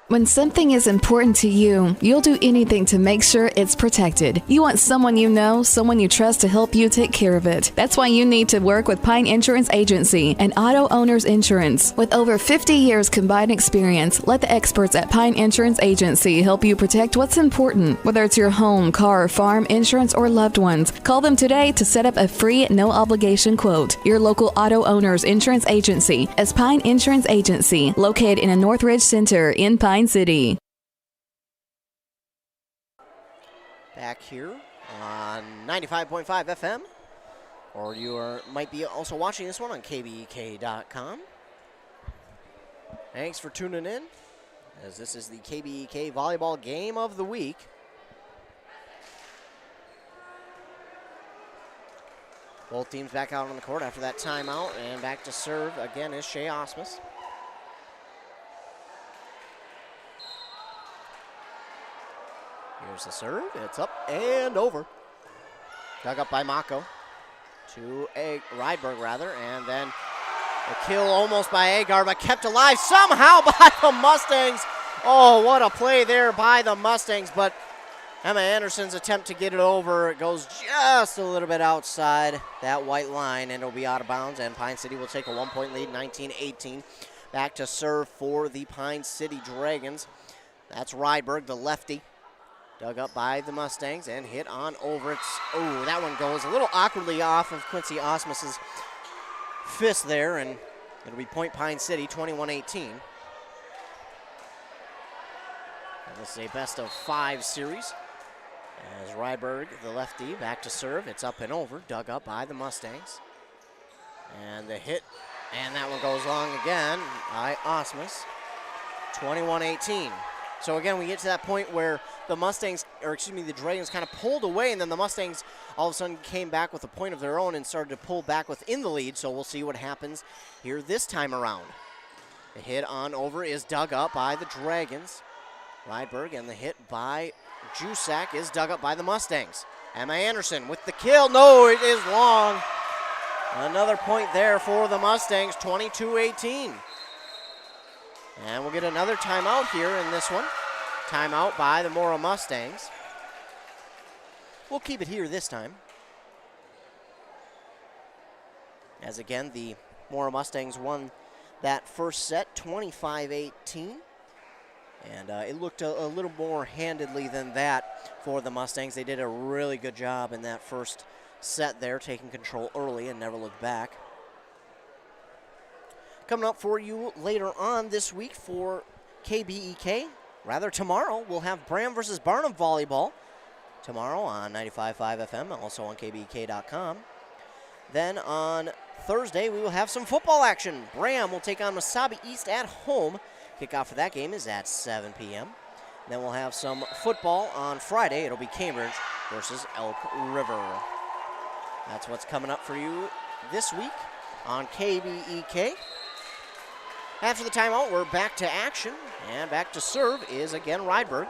When something is important to you, you'll do anything to make sure it's protected. You want someone you know, someone you trust to help you take care of it. That's why you need to work with Pine Insurance Agency and Auto Owners Insurance. With over 50 years combined experience, let the experts at Pine Insurance Agency help you protect what's important. Whether it's your home, car, farm, insurance, or loved ones, call them today to set up a free, no-obligation quote. Your local Auto Owners Insurance Agency is Pine Insurance Agency, located in a Northridge Center in Pine City. Back here on 95.5 FM, or you might be also watching this one on KBEK.com. Thanks for tuning in, as this is the KBEK Volleyball Game of the Week. Both teams back out on the court after that timeout, and back to serve again is Shea Osmus. Here's the serve. It's up and over. Dug up by Mako to Rydberg, and then the kill almost by Agar, but kept alive somehow by the Mustangs. Oh, what a play there by the Mustangs, but Emma Anderson's attempt to get it over, it goes just a little bit outside that white line, and it'll be out of bounds, and Pine City will take a 1-point lead, 19-18. Back to serve for the Pine City Dragons. That's Rydberg, the lefty. Dug up by the Mustangs and hit on over. Oh, that one goes a little awkwardly off of Quincy Osmus's fist there, and it'll be point Pine City, 21-18. This is a best-of-5 series. As Rydberg, the lefty, back to serve. It's up and over, dug up by the Mustangs. And the hit, and that one goes long again by Osmus. 21-18. So again, we get to that point where the the Dragons kind of pulled away, and then the Mustangs all of a sudden came back with a point of their own and started to pull back within the lead. So we'll see what happens here this time around. The hit on over is dug up by the Dragons. Rydberg, and the hit by Jusak is dug up by the Mustangs. Emma Anderson with the kill. No, it is long. Another point there for the Mustangs, 22-18. And we'll get another timeout here in this one. Timeout by the Mora Mustangs. We'll keep it here this time. As again, the Mora Mustangs won that first set, 25-18. And it looked a little more handedly than that for the Mustangs. They did a really good job in that first set there, taking control early and never looked back. Coming up for you later on this week for KBEK, rather tomorrow, we'll have Bram versus Barnum volleyball tomorrow on 95.5 FM, also on KBEK.com. Then on Thursday, we will have some football action. Bram will take on Mesabi East at home. Kickoff for that game is at 7 p.m. Then we'll have some football on Friday. It'll be Cambridge versus Elk River. That's what's coming up for you this week on KBEK. After the timeout, we're back to action, and back to serve is again Rydberg.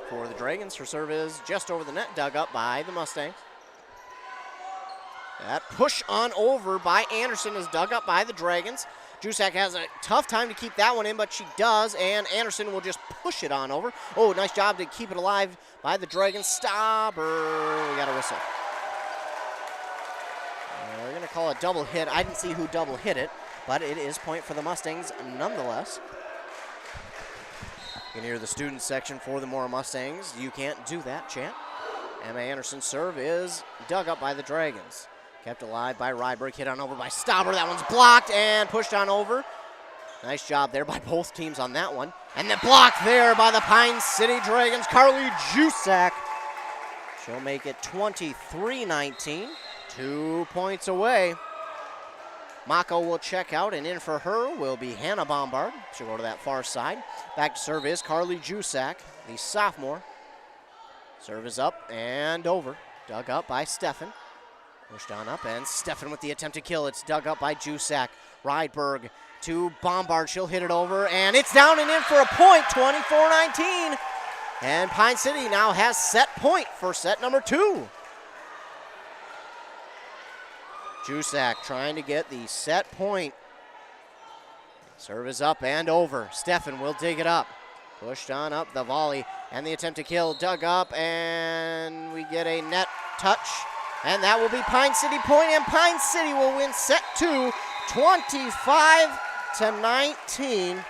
For the Dragons, her serve is just over the net, dug up by the Mustangs. That push on over by Anderson is dug up by the Dragons. Jusak has a tough time to keep that one in, but she does, and Anderson will just push it on over. Oh, nice job to keep it alive by the Dragons. Stopper. We got a whistle. We're going to call a double hit. I didn't see who double hit it, but it is point for the Mustangs nonetheless. You can hear the student section for the Mora Mustangs. You can't do that, chant. Emma Anderson's serve is dug up by the Dragons. Kept alive by Rydberg, hit on over by Stauber. That one's blocked and pushed on over. Nice job there by both teams on that one. And the block there by the Pine City Dragons, Carly Jusak. She'll make it 23-19, 2 points away. Mako will check out, and in for her will be Hannah Bombard. She'll go to that far side. Back to serve is Carly Jusak, the sophomore. Serve is up and over. Dug up by Steffen. Pushed on up, and Steffen with the attempt to kill. It's dug up by Jusak. Rydberg to Bombard. She'll hit it over, and it's down and in for a point, 24-19. And Pine City now has set point for set number 2. Jusak trying to get the set point. Serve is up and over. Steffen will dig it up. Pushed on up the volley, and the attempt to kill. Dug up, and we get a net touch. And that will be Pine City point, and Pine City will win set 2, 25-19.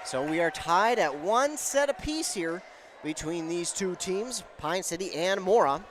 So we are tied at 1 set apiece here between these two teams, Pine City and Mora.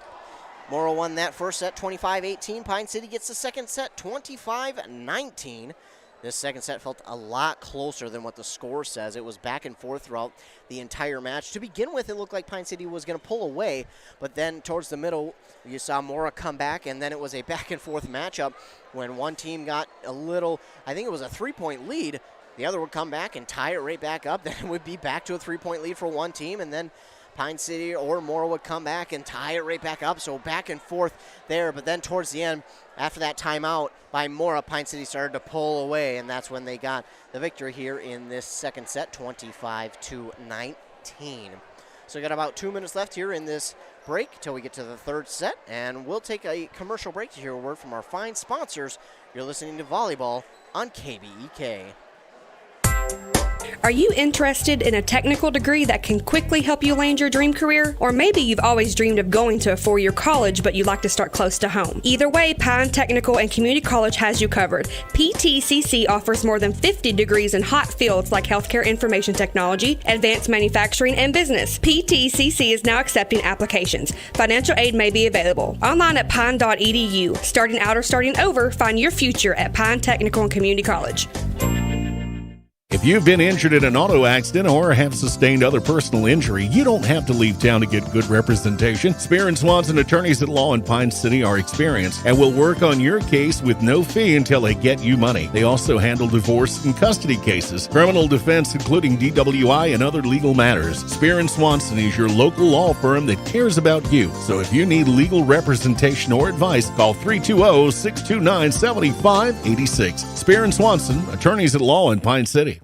Mora won that first set, 25-18. Pine City gets the second set, 25-19. This second set felt a lot closer than what the score says. It was back and forth throughout the entire match. To begin with, it looked like Pine City was going to pull away, but then towards the middle, you saw Mora come back, and then it was a back and forth matchup when one team got a little, I think it was a 3-point lead. The other would come back and tie it right back up. Then it would be back to a 3-point lead for one team, and then Pine City or Mora would come back and tie it right back up. So back and forth there. But then towards the end, after that timeout by Mora, Pine City started to pull away, and that's when they got the victory here in this second set, 25-19. So we got about 2 minutes left here in this break till we get to the third set, and we'll take a commercial break to hear a word from our fine sponsors. You're listening to Volleyball on KBEK. Are you interested in a technical degree that can quickly help you land your dream career? Or maybe you've always dreamed of going to a four-year college, but you'd like to start close to home. Either way, Pine Technical and Community College has you covered. PTCC offers more than 50 degrees in hot fields like healthcare information technology, advanced manufacturing, and business. PTCC is now accepting applications. Financial aid may be available. Online at pine.edu. Starting out or starting over, find your future at Pine Technical and Community College. If you've been injured in an auto accident or have sustained other personal injury, you don't have to leave town to get good representation. Spear & Swanson attorneys at law in Pine City are experienced and will work on your case with no fee until they get you money. They also handle divorce and custody cases, criminal defense, including DWI and other legal matters. Spear & Swanson is your local law firm that cares about you. So if you need legal representation or advice, call 320-629-7586. Spear & Swanson, attorneys at law in Pine City.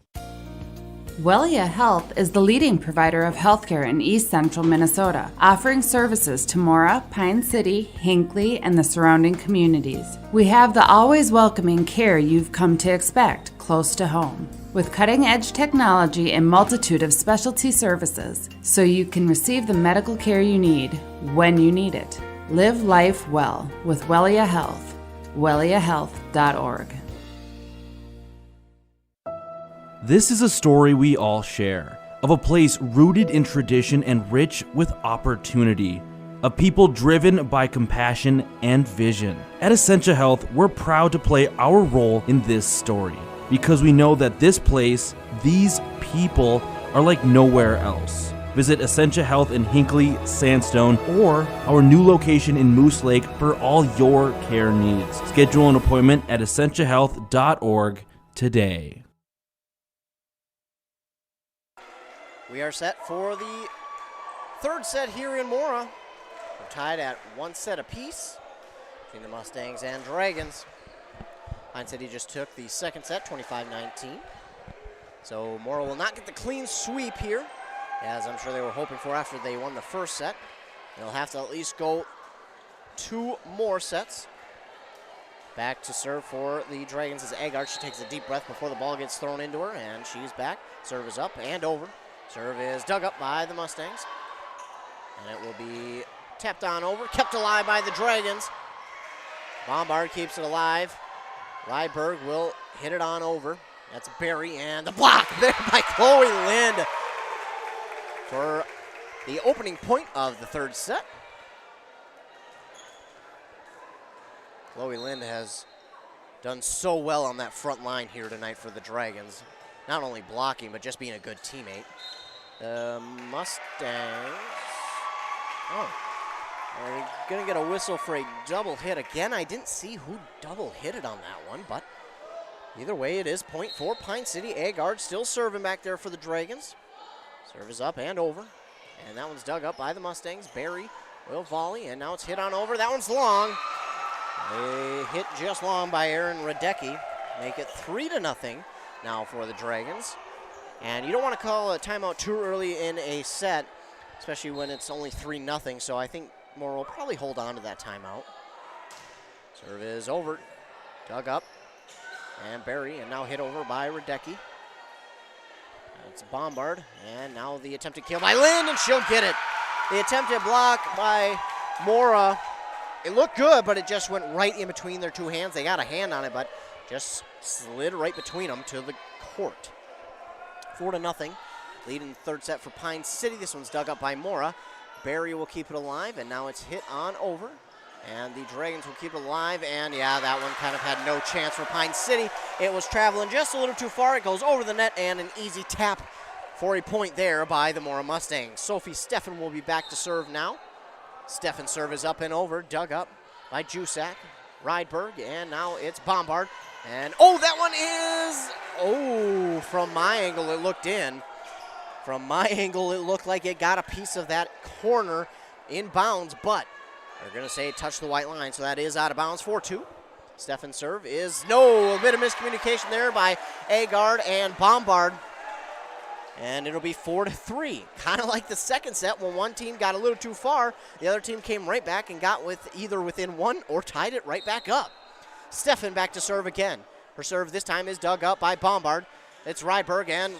Wellia Health is the leading provider of healthcare in East Central Minnesota, offering services to Mora, Pine City, Hinckley, and the surrounding communities. We have the always welcoming care you've come to expect close to home, with cutting-edge technology and multitude of specialty services, so you can receive the medical care you need when you need it. Live life well with Wellia Health. welliahealth.org. This is a story we all share, of a place rooted in tradition and rich with opportunity, of people driven by compassion and vision. At Essentia Health, we're proud to play our role in this story, because we know that this place, these people, are like nowhere else. Visit Essentia Health in Hinckley, Sandstone, or our new location in Moose Lake for all your care needs. Schedule an appointment at essentiahealth.org today. We are set for the third set here in Mora. We're tied at 1 set apiece between the Mustangs and Dragons. Pine City just took the second set, 25-19. So Mora will not get the clean sweep here, as I'm sure they were hoping for after they won the first set. They'll have to at least go 2 more sets. Back to serve for the Dragons is Eggart. She takes a deep breath before the ball gets thrown into her, and she's back. Serve is up and over. Serve is dug up by the Mustangs. And it will be tapped on over, kept alive by the Dragons. Bombard keeps it alive. Rydberg will hit it on over. That's Barry, and the block there by Chloe Lind for the opening point of the third set. Chloe Lind has done so well on that front line here tonight for the Dragons. Not only blocking, but just being a good teammate. The Mustangs, are going to get a whistle for a double hit again. I didn't see who double hit it on that one, but either way, it is point for Pine City. Eggard still serving back there for the Dragons. Serve is up and over, and that one's dug up by the Mustangs. Barry will volley, and now it's hit on over. That one's long. A hit just long by Aaron Radecki. Make it 3-0 now for the Dragons. And you don't want to call a timeout too early in a set, especially when it's only 3-0, so I think Mora will probably hold on to that timeout. Serve is over, dug up, and Barry, and now hit over by Radecki. It's Bombard, and now the attempted kill by Lind, and she'll get it. The attempted block by Mora, it looked good, but it just went right in between their two hands. They got a hand on it, but just slid right between them to the court. 4-0, lead in the third set for Pine City. This one's dug up by Mora. Barry will keep it alive, and now it's hit on over. And the Dragons will keep it alive, and yeah, that one kind of had no chance for Pine City. It was traveling just a little too far. It goes over the net, and an easy tap for a point there by the Mora Mustangs. Sophie Steffen will be back to serve now. Steffen's serve is up and over, dug up by Jusak, Rydberg, and now it's Bombard. And, that one is, from my angle, it looked in. From my angle, it looked like it got a piece of that corner in bounds, but they're going to say it touched the white line, so that is out of bounds. 4-2. Steffen's serve is a bit of miscommunication there by Agard and Bombard. And it'll be 4-3. Kind of like the second set when one team got a little too far, the other team came right back and got either within one or tied it right back up. Steffen back to serve again. Her serve this time is dug up by Bombard. It's Rydberg, and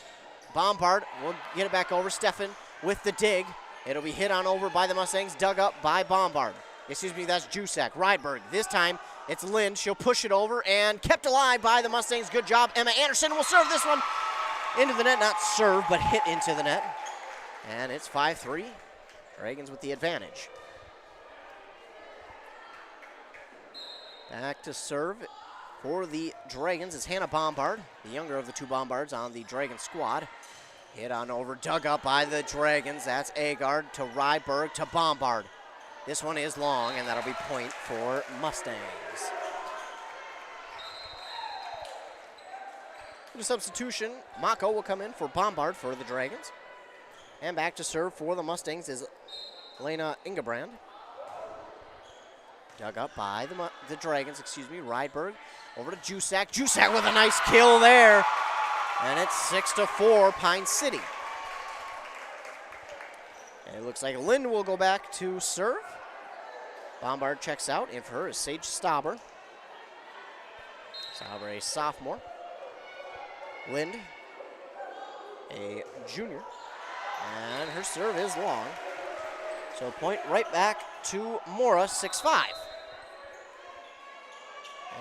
Bombard will get it back over. Steffen with the dig. It'll be hit on over by the Mustangs, dug up by Bombard. Excuse me, that's Jusak. Rydberg. This time it's Lind. She'll push it over and kept alive by the Mustangs. Good job. Emma Anderson will serve this one into the net. Not serve, but hit into the net. And it's 5-3. Dragons with the advantage. Back to serve for the Dragons is Hannah Bombard, the younger of the two Bombards on the Dragon squad. Hit on over, dug up by the Dragons. That's Agard to Rydberg to Bombard. This one is long, and that'll be point for Mustangs. The substitution, Mako will come in for Bombard for the Dragons. And back to serve for the Mustangs is Lena Ingebrand. Dug up by the Dragons, Rydberg. Over to Jusak. Jusak with a nice kill there. And it's 6-4, Pine City. And it looks like Lind will go back to serve. Bombard checks out. In for her is Sage Stauber. Stauber, a sophomore. Lind, a junior. And her serve is long. So point right back to Mora, 6-5.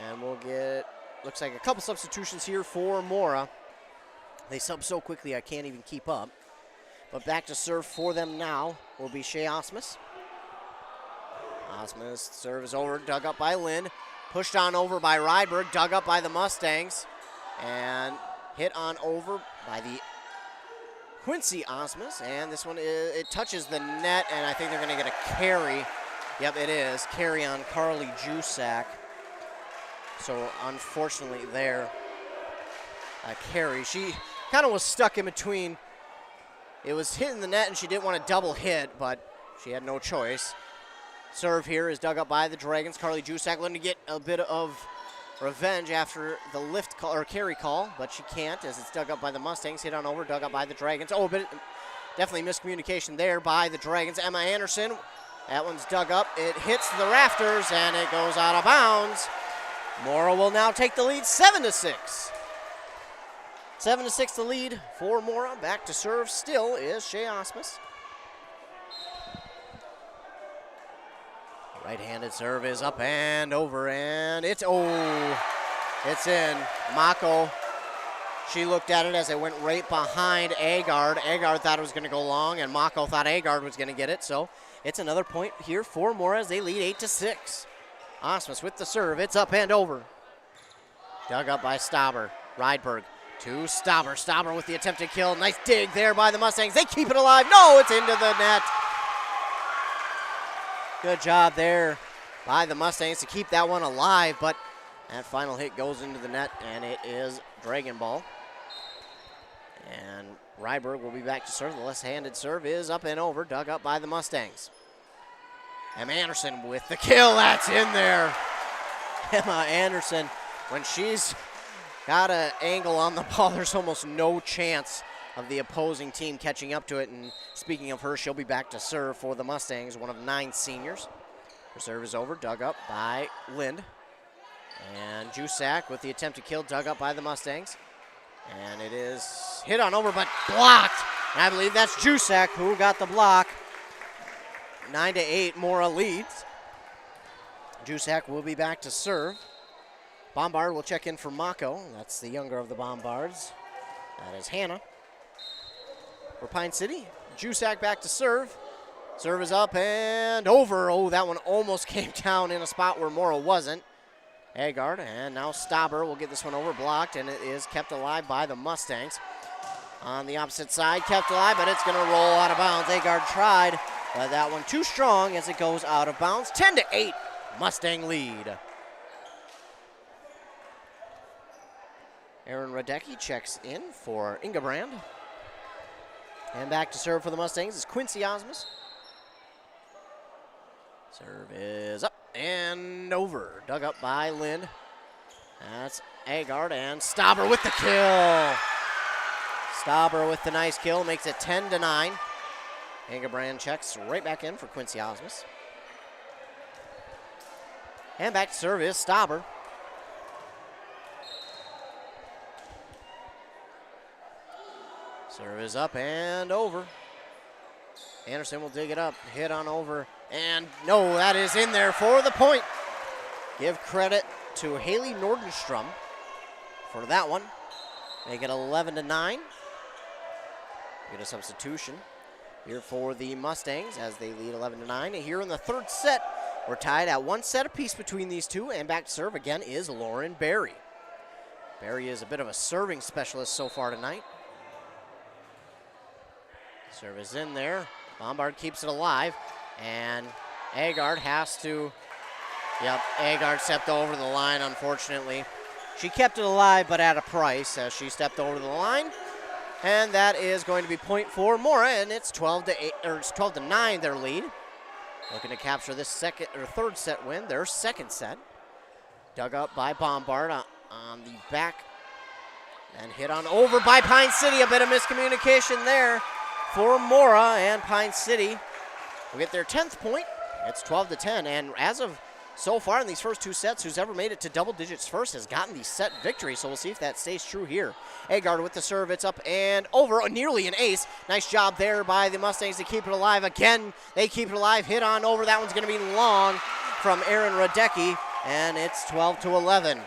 And we'll get, looks like a couple substitutions here for Mora. They sub so quickly I can't even keep up. But back to serve for them now will be Shea Osmus. Osmus serve is over, dug up by Lind. Pushed on over by Rydberg, dug up by the Mustangs. And hit on over by the Quincy Osmus. And this one, it touches the net, and I think they're going to get a carry. Yep, it is. Carry on Carly Jusak. So unfortunately there, a carry. She kind of was stuck in between. It was hitting the net and she didn't want to double hit, but she had no choice. Serve here is dug up by the Dragons. Carly Jusak looking to get a bit of revenge after the lift call or carry call, but she can't as it's dug up by the Mustangs. Hit on over, dug up by the Dragons. Oh, but definitely miscommunication there by the Dragons. Emma Anderson, that one's dug up. It hits the rafters and it goes out of bounds. Mora will now take the lead 7-6. 7-6 the lead for Mora. Back to serve still is Shea Osmus. Right-handed serve is up and over, and it's in. Mako, she looked at it as it went right behind Agard. Agard thought it was going to go long, and Mako thought Agard was going to get it, so it's another point here for Mora as they lead 8-6. Osmus with the serve, it's up and over. Dug up by Stauber. Rydberg to Stauber. Stauber with the attempted kill. Nice dig there by the Mustangs. They keep it alive. No, it's into the net. Good job there by the Mustangs to keep that one alive, but that final hit goes into the net, and it is Dragon Ball. And Rydberg will be back to serve. The left-handed serve is up and over, dug up by the Mustangs. Emma Anderson with the kill. That's in there. Emma Anderson, when she's got an angle on the ball, there's almost no chance of the opposing team catching up to it. And speaking of her, she'll be back to serve for the Mustangs, one of 9 seniors. Her serve is over, dug up by Lind. And Jusak with the attempt to kill, dug up by the Mustangs. And it is hit on over, but blocked. And I believe that's Jusak who got the block. 9-8, Mora leads. Jusak will be back to serve. Bombard will check in for Mako. That's the younger of the Bombards. That is Hannah. For Pine City, Jusak back to serve. Serve is up and over. Oh, that one almost came down in a spot where Mora wasn't. Agard, and now Stauber will get this one over, blocked, and it is kept alive by the Mustangs. On the opposite side, kept alive, but it's going to roll out of bounds. Agard tried, but that one too strong as it goes out of bounds. 10-8, Mustang lead. Aaron Radecki checks in for Ingebrand. And back to serve for the Mustangs is Quincy Osmus. Serve is up and over. Dug up by Lind. That's Agard and Stauber with the kill. Stauber with the nice kill, makes it 10-9. Ingebrand checks right back in for Quincy Osmus. And back to serve is Stauber. Serve is up and over. Anderson will dig it up, hit on over, and no, that is in there for the point. Give credit to Haley Nordenstrom for that one. Make it 11-9. Get a substitution here for the Mustangs as they lead 11-9. Here in the third set, we're tied at one set apiece between these two, and back to serve again is Lauren Berry. Berry is a bit of a serving specialist so far tonight. Serve is in there. Bombard keeps it alive, and Agard has to, Agard stepped over the line, unfortunately. She kept it alive, but at a price as she stepped over the line. And that is going to be point for Mora, and it's 12-9 their lead. Looking to capture this third set win, their second set. Dug up by Bombard on the back, and hit on over by Pine City. A bit of miscommunication there for Mora, and Pine City will get their 10th point. It's 12-10, and as of so far in these first two sets, who's ever made it to double digits first has gotten the set victory, so we'll see if that stays true here. Agard with the serve, it's up and over, nearly an ace. Nice job there by the Mustangs to keep it alive. Again, they keep it alive, hit on over. That one's going to be long from Aaron Radecki, and it's 12-11.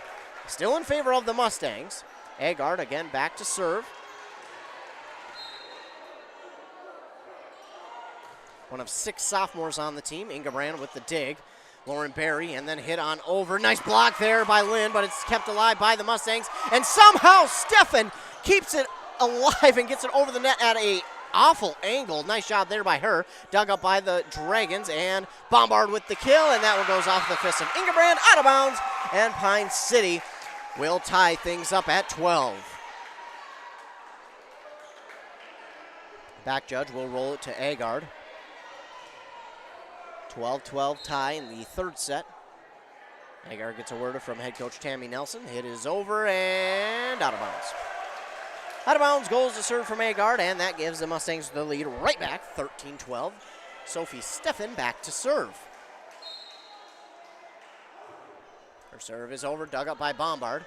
Still in favor of the Mustangs. Agard again back to serve. One of 6 sophomores on the team. Ingebrand with the dig. Lauren Berry, and then hit on over. Nice block there by Lynn, but it's kept alive by the Mustangs. And somehow Steffen keeps it alive and gets it over the net at a awful angle. Nice job there by her. Dug up by the Dragons, and Bombard with the kill, and that one goes off the fist of Ingebrand, out of bounds, and Pine City will tie things up at 12. Back judge will roll it to Agard. 12-12 tie in the third set. Agard gets a word from head coach Tammy Nelson. Hit is over and out of bounds. Out of bounds goes to serve from Agard, and that gives the Mustangs the lead right back, 13-12. Sophie Steffen back to serve. Her serve is over, dug up by Bombard.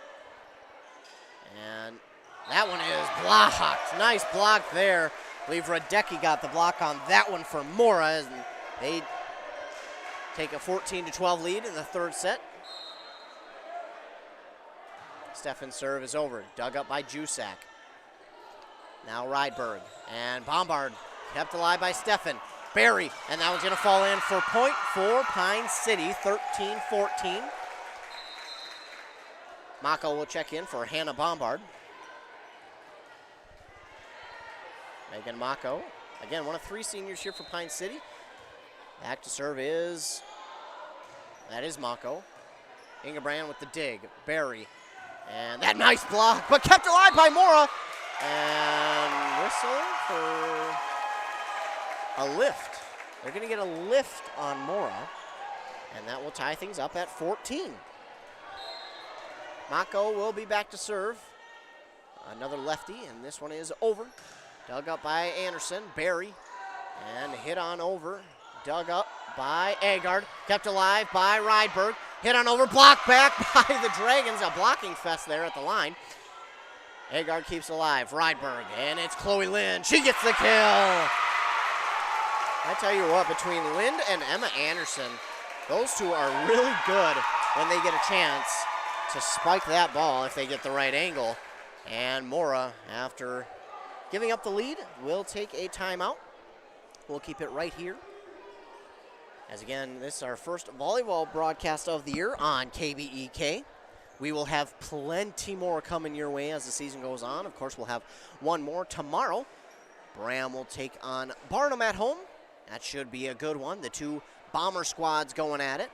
And that one is blocked. Nice block there. I believe Radecki got the block on that one for Mora, and they take a 14-12 lead in the third set. Steffen's serve is over, dug up by Jusak. Now Rydberg, and Bombard kept alive by Steffen. Berry, and that one's gonna fall in for point for Pine City, 13-14. Mako will check in for Hannah Bombard. Megan Mako, again, one of 3 seniors here for Pine City. Back to serve is, that is Mako. Ingebrand with the dig, Berry. And that nice block, but kept alive by Mora. And whistle for a lift. They're gonna get a lift on Mora, and that will tie things up at 14. Mako will be back to serve. Another lefty, and this one is over. Dug up by Anderson, Berry, and hit on over. Dug up by Agard, kept alive by Rydberg. Hit on over, blocked back by the Dragons. A blocking fest there at the line. Agard keeps alive, Rydberg, and it's Chloe Lind. She gets the kill. I tell you what, between Lind and Emma Anderson, those two are really good when they get a chance to spike that ball if they get the right angle. And Mora, after giving up the lead, will take a timeout. We'll keep it right here. As again, this is our first volleyball broadcast of the year on KBEK. We will have plenty more coming your way as the season goes on. Of course, we'll have one more tomorrow. Bram will take on Barnum at home. That should be a good one. The 2 Bomber squads going at it.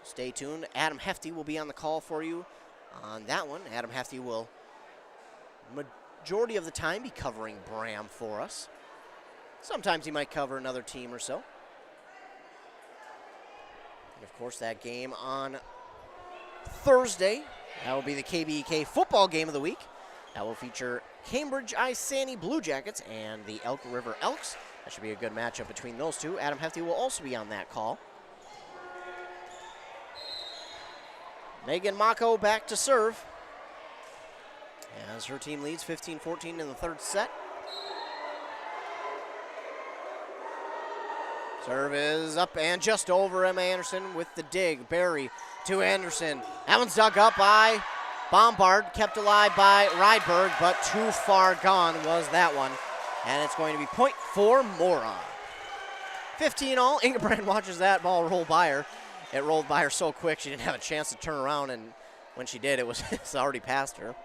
Stay tuned. Adam Hefty will be on the call for you on that one. Adam Hefty will majority of the time be covering Bram for us. Sometimes he might cover another team or so. And of course, that game on Thursday, that will be the KBEK football game of the week. That will feature Cambridge Isani Blue Jackets and the Elk River Elks. That should be a good matchup between those two. Adam Hefty will also be on that call. Megan Mako back to serve as her team leads 15-14 in the third set. Serve is up and just over. Emma Anderson with the dig. Barry to Anderson. That one's dug up by Bombard, kept alive by Rydberg, but too far gone was that one. And it's going to be point for Mora. 15 all. Ingebrand watches that ball roll by her. It rolled by her so quick she didn't have a chance to turn around, and when she did, it's already past her.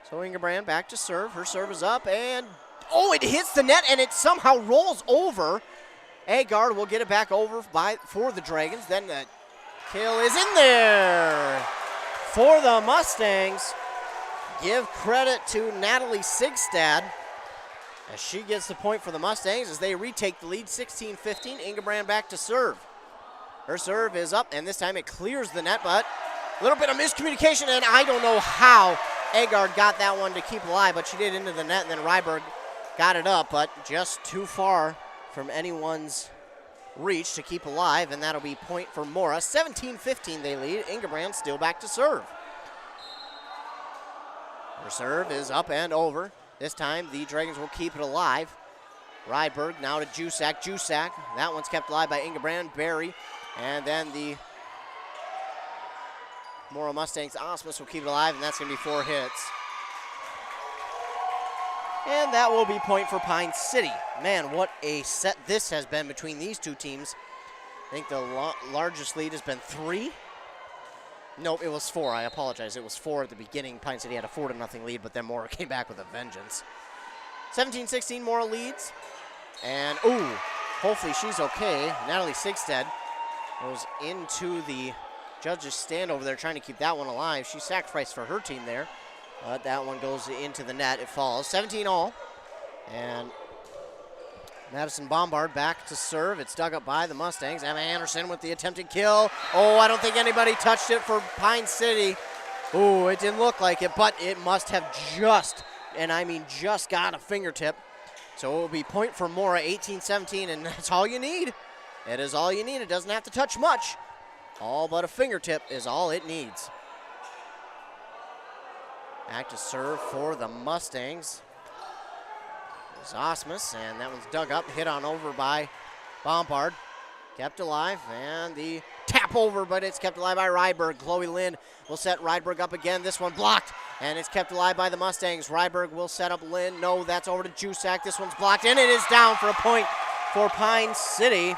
So Ingebrand back to serve. Her serve is up, and oh, it hits the net, and it somehow rolls over. Agard will get it back over for the Dragons. Then the kill is in there for the Mustangs. Give credit to Natalie Sigstad as she gets the point for the Mustangs as they retake the lead 16-15. Ingebrand back to serve. Her serve is up, and this time it clears the net, but a little bit of miscommunication, and I don't know how Agard got that one to keep alive, but she did into the net, and then Ryberg got it up, but just too far from anyone's reach to keep alive, and that'll be point for Mora. 17-15 they lead. Ingebrand still back to serve. Her serve is up and over. This time the Dragons will keep it alive. Rydberg now to Jusak. Jusak, that one's kept alive by Ingebrand. Barry, and then the Mora Mustangs Osmus will keep it alive, and that's going to be 4 hits. And that will be point for Pine City. Man, what a set this has been between these two teams. I think the largest lead has been 3. Nope, it was 4. I apologize. It was 4 at the beginning. Pine City had a 4-0 lead, but then Mora came back with a vengeance. 17-16, Mora leads. And, ooh, hopefully she's okay. Natalie Sigstad goes into the judges' stand over there trying to keep that one alive. She sacrificed for her team there. But that one goes into the net. It falls. 17 all. And Madison Bombard back to serve. It's dug up by the Mustangs. Emma Anderson with the attempted kill. Oh, I don't think anybody touched it for Pine City. Oh, it didn't look like it, but it must have just, and I mean just got a fingertip. So it will be point for Mora, 18-17, and that's all you need. It is all you need. It doesn't have to touch much. All but a fingertip is all it needs. Back to serve for the Mustangs. It's Osmus, and that one's dug up, hit on over by Bombard. Kept alive, and the tap over, but it's kept alive by Ryberg. Chloe Lynn will set Rydberg up again. This one blocked, and it's kept alive by the Mustangs. Ryberg will set up Lynn. No, that's over to Jusak. This one's blocked, and it is down for a point for Pine City.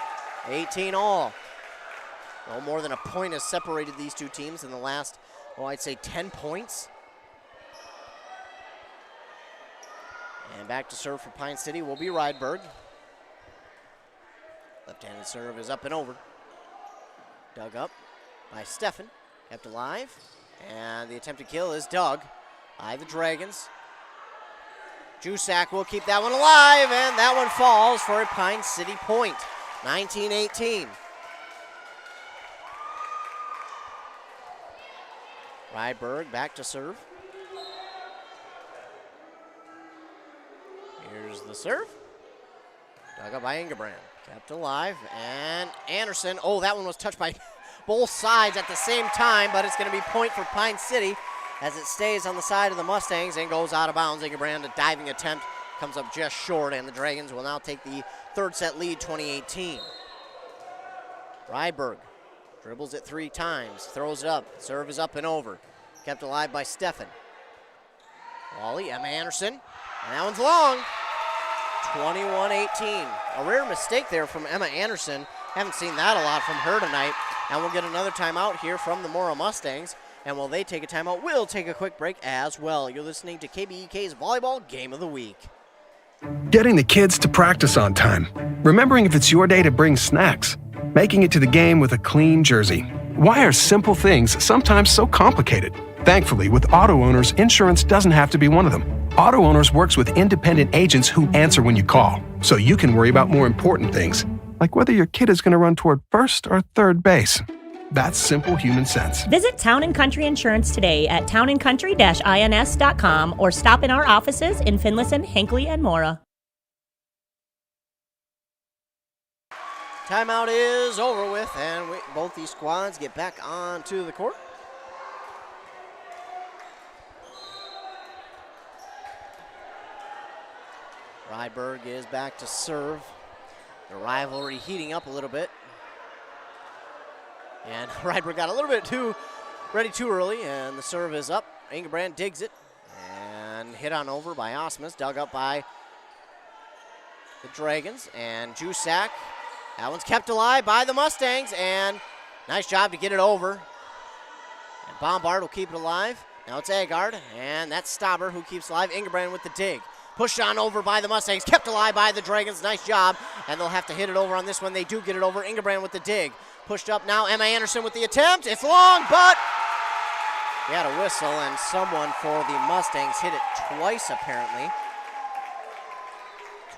18 all. No more than a point has separated these two teams in the last, I'd say 10 points. And back to serve for Pine City will be Rydberg. Left-handed serve is up and over. Dug up by Steffen. Kept alive. And the attempted kill is dug by the Dragons. Jusak will keep that one alive, and that one falls for a Pine City point. 19-18. Rydberg back to serve. Here's the serve. Dug up by Ingebrand. Kept alive. And Anderson. Oh, that one was touched by both sides at the same time, but it's going to be point for Pine City as it stays on the side of the Mustangs and goes out of bounds. Ingebrand, a diving attempt, comes up just short, and the Dragons will now take the third set lead, 20-18. Rydberg dribbles it 3 times, throws it up. Serve is up and over. Kept alive by Steffen. Wally, Emma Anderson, and that one's long. 21-18. A rare mistake there from Emma Anderson. Haven't seen that a lot from her tonight. And we'll get another timeout here from the Mora Mustangs. And while they take a timeout, we'll take a quick break as well. You're listening to KBEK's Volleyball Game of the Week. Getting the kids to practice on time. Remembering if it's your day to bring snacks. Making it to the game with a clean jersey. Why are simple things sometimes so complicated? Thankfully, with auto owners, insurance doesn't have to be one of them. Auto Owners works with independent agents who answer when you call, so you can worry about more important things, like whether your kid is going to run toward first or third base. That's simple human sense. Visit Town & Country Insurance today at townandcountry-ins.com or stop in our offices in Finlayson, Hinckley, and Mora. Timeout is over with, and both these squads get back onto the court. Rydberg is back to serve. The rivalry heating up a little bit. And Rydberg got a little bit ready too early, and the serve is up. Ingebrand digs it, and hit on over by Osmus, dug up by the Dragons, and Jusak. That one's kept alive by the Mustangs, and nice job to get it over. And Bombard will keep it alive. Now it's Agard, and that's Stauber who keeps alive. Ingebrand with the dig. Pushed on over by the Mustangs, kept alive by the Dragons. Nice job, and they'll have to hit it over on this one. They do get it over. Ingebrand with the dig. Pushed up now, Emma Anderson with the attempt. It's long, but we had a whistle, and someone for the Mustangs hit it twice, apparently.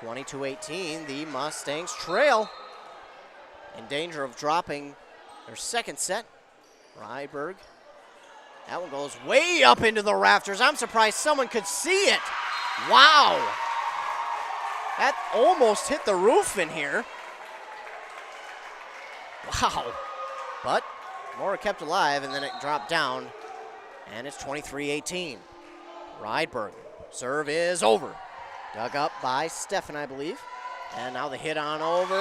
22-18, the Mustangs trail. In danger of dropping their second set. Rydberg. That one goes way up into the rafters. I'm surprised someone could see it. Wow. That almost hit the roof in here. Wow. But Mora kept alive, and then it dropped down, and it's 23-18. Rydberg. Serve is over. Dug up by Stefan, I believe. And now the hit on over.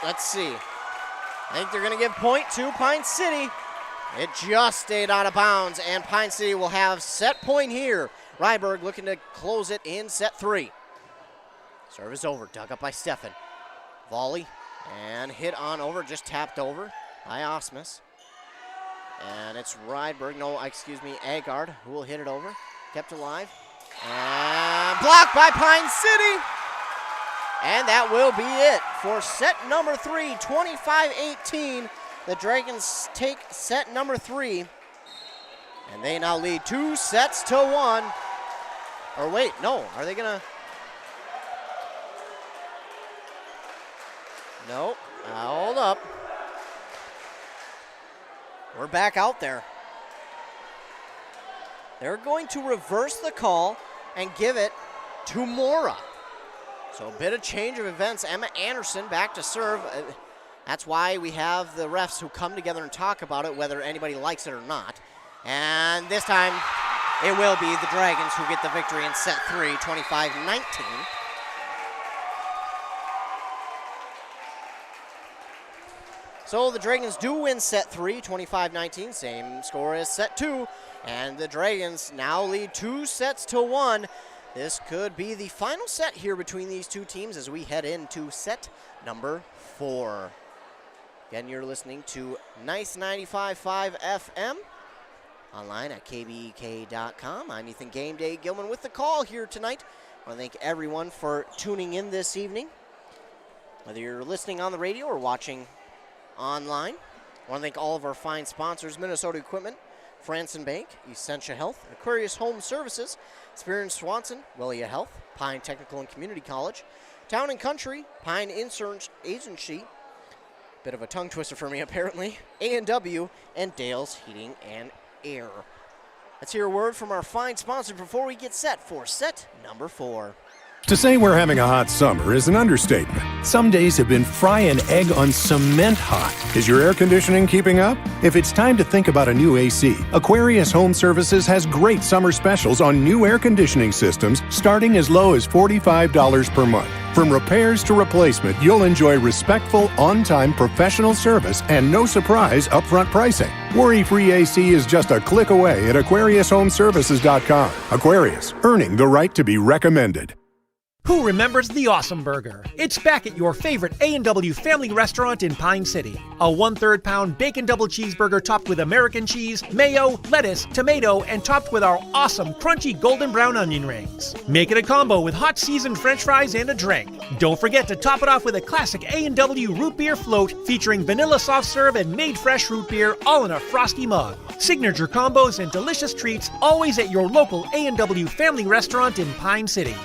Let's see. I think they're going to give point to Pine City. It just stayed out of bounds, and Pine City will have set point here. Rydberg looking to close it in set 3. Serve is over. Dug up by Stefan. Volley and hit on over. Just tapped over by Osmus. And it's Rydberg. No, excuse me, Agard, who will hit it over. Kept alive. And blocked by Pine City. And that will be it for set number 3, 25-18. The Dragons take set number 3. And they now lead 2-1. Or wait, no, are they gonna? Nope, hold up. We're back out there. They're going to reverse the call and give it to Mora. So a bit of change of events. Emma Anderson back to serve. That's why we have the refs who come together and talk about it, whether anybody likes it or not. And this time, it will be the Dragons who get the victory in set 3, 25-19. So the Dragons do win set 3, 25-19, same score as set 2. And the Dragons now lead 2-1. This could be the final set here between these two teams as we head into set number 4. Again, you're listening to Nice 95.5 FM, online at kbek.com. I'm Ethan Game Day Gilman with the call here tonight. I want to thank everyone for tuning in this evening, whether you're listening on the radio or watching online. I want to thank all of our fine sponsors: Minnesota Equipment, Franson Bank, Essentia Health, Aquarius Home Services, Spear & Swanson, Willia Health, Pine Technical and Community College, Town & Country, Pine Insurance Agency, bit of a tongue twister for me apparently, A&W, and Dale's Heating and Air. Let's hear a word from our fine sponsor before we get set for set number 4. To say we're having a hot summer is an understatement. Some days have been fry an egg on cement hot. Is your air conditioning keeping up? If it's time to think about a new AC, Aquarius Home Services has great summer specials on new air conditioning systems starting as low as $45 per month. From repairs to replacement, you'll enjoy respectful, on-time professional service and no surprise upfront pricing. Worry-free AC is just a click away at AquariusHomeservices.com. Aquarius, earning the right to be recommended. Who remembers the Awesome Burger? It's back at your favorite A&W family restaurant in Pine City. A 1/3 pound bacon double cheeseburger topped with American cheese, mayo, lettuce, tomato, and topped with our awesome crunchy golden brown onion rings. Make it a combo with hot seasoned french fries and a drink. Don't forget to top it off with a classic A&W root beer float featuring vanilla soft serve and made fresh root beer, all in a frosty mug. Signature combos and delicious treats always at your local A&W family restaurant in Pine City.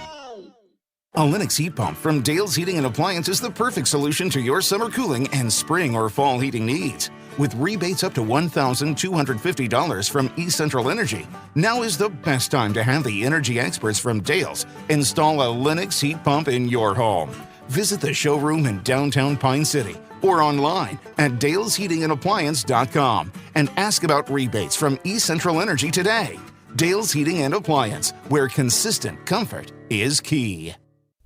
A Lennox heat pump from Dale's Heating and Appliance is the perfect solution to your summer cooling and spring or fall heating needs. With rebates up to $1,250 from East Central Energy, now is the best time to have the energy experts from Dale's install a Lennox heat pump in your home. Visit the showroom in downtown Pine City or online at dalesheatingandappliance.com and ask about rebates from East Central Energy today. Dale's Heating and Appliance, where consistent comfort is key.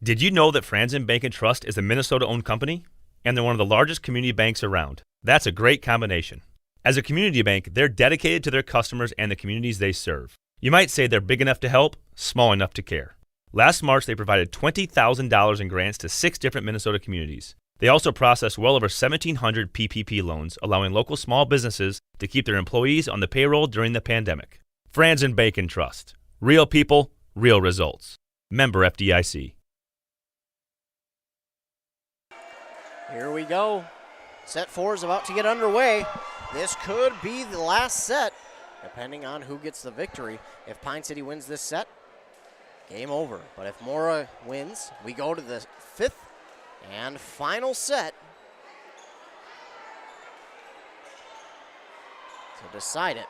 Did you know that Franzen Bank and Trust is a Minnesota-owned company? And they're one of the largest community banks around. That's a great combination. As a community bank, they're dedicated to their customers and the communities they serve. You might say they're big enough to help, small enough to care. Last March, they provided $20,000 in grants to 6 different Minnesota communities. They also processed well over 1,700 PPP loans, allowing local small businesses to keep their employees on the payroll during the pandemic. Franzen Bank and Trust. Real people, real results. Member FDIC. Here we go. Set 4 is about to get underway. This could be the last set, depending on who gets the victory. If Pine City wins this set, game over. But if Mora wins, we go to the 5th and final set to decide it.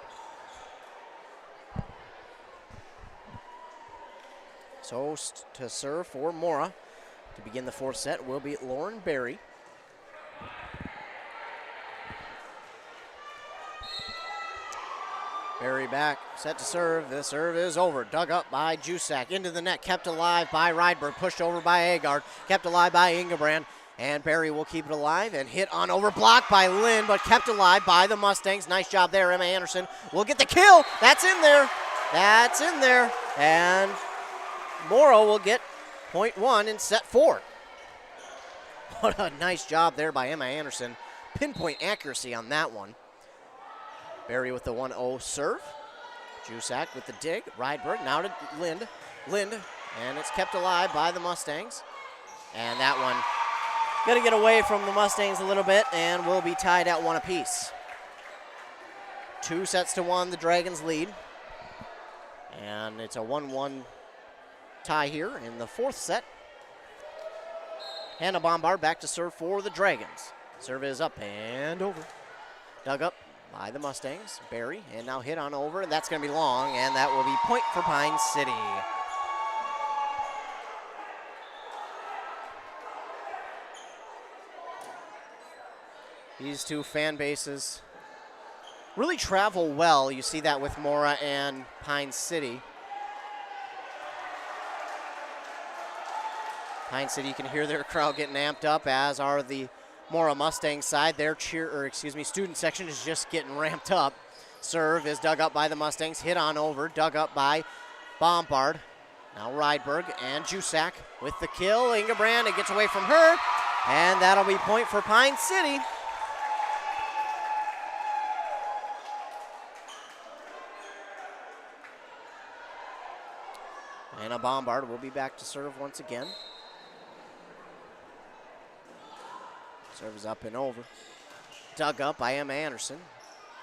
So to serve for Mora to begin the 4th set will be Lauren Berry. Berry back, set to serve. The serve is over. Dug up by Jusak. Into the net, kept alive by Rydberg. Pushed over by Agard. Kept alive by Ingebrand. And Berry will keep it alive and hit on over. Blocked by Lynn, but kept alive by the Mustangs. Nice job there. Emma Anderson will get the kill. That's in there. That's in there. And Mora will get point 1 in set 4. What a nice job there by Emma Anderson. Pinpoint accuracy on that one. Berry with the 1-0 serve. Jusak with the dig. Rydberg now to Lind. And it's kept alive by the Mustangs. And that one going to get away from the Mustangs a little bit and will be tied at 1 apiece. 2-1, the Dragons lead. And it's a 1-1 tie here in the 4th set. Hannah Bombard back to serve for the Dragons. Serve is up and over. Dug up by the Mustangs. Berry, and now hit on over, and that's going to be long, and that will be point for Pine City. These two fan bases really travel well. You see that with Mora and Pine City. Pine City, you can hear their crowd getting amped up, as are the Mora Mustang side. Their student section is just getting ramped up. Serve is dug up by the Mustangs, hit on over, dug up by Bombard. Now Rydberg and Jusak with the kill. Ingebrand, it gets away from her, and that'll be point for Pine City. And a Bombard will be back to serve once again. Serve is up and over. Dug up by Emma Anderson.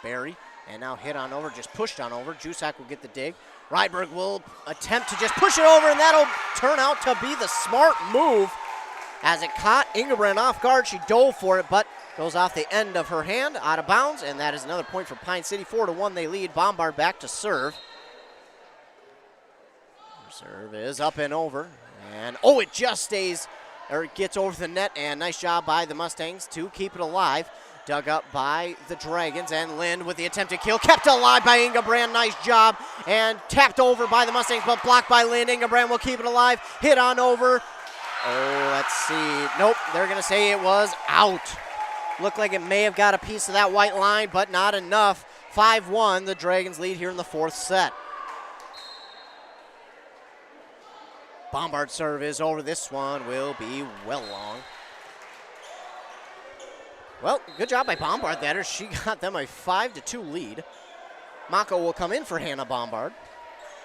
Berry, and now hit on over, just pushed on over. Jusak will get the dig. Rydberg will attempt to just push it over, and that'll turn out to be the smart move. As it caught Ingebrand off guard, she dove for it, but goes off the end of her hand, out of bounds, and that is another point for Pine City. 4-1 they lead. Bombard back to serve. Serve is up and over, and it just stays, or it gets over the net, and nice job by the Mustangs to keep it alive. Dug up by the Dragons, and Lind with the attempted kill, kept alive by Ingebrand, nice job, and tapped over by the Mustangs, but blocked by Lind. Ingebrand will keep it alive, hit on over. Let's see, nope, they're gonna say it was out. Looked like it may have got a piece of that white line, but not enough. 5-1, the Dragons lead here in the 4th set. Bombard's serve is over. This one will be well long. Well, good job by Bombard there. She got them a 5-2 lead. Mako will come in for Hannah Bombard.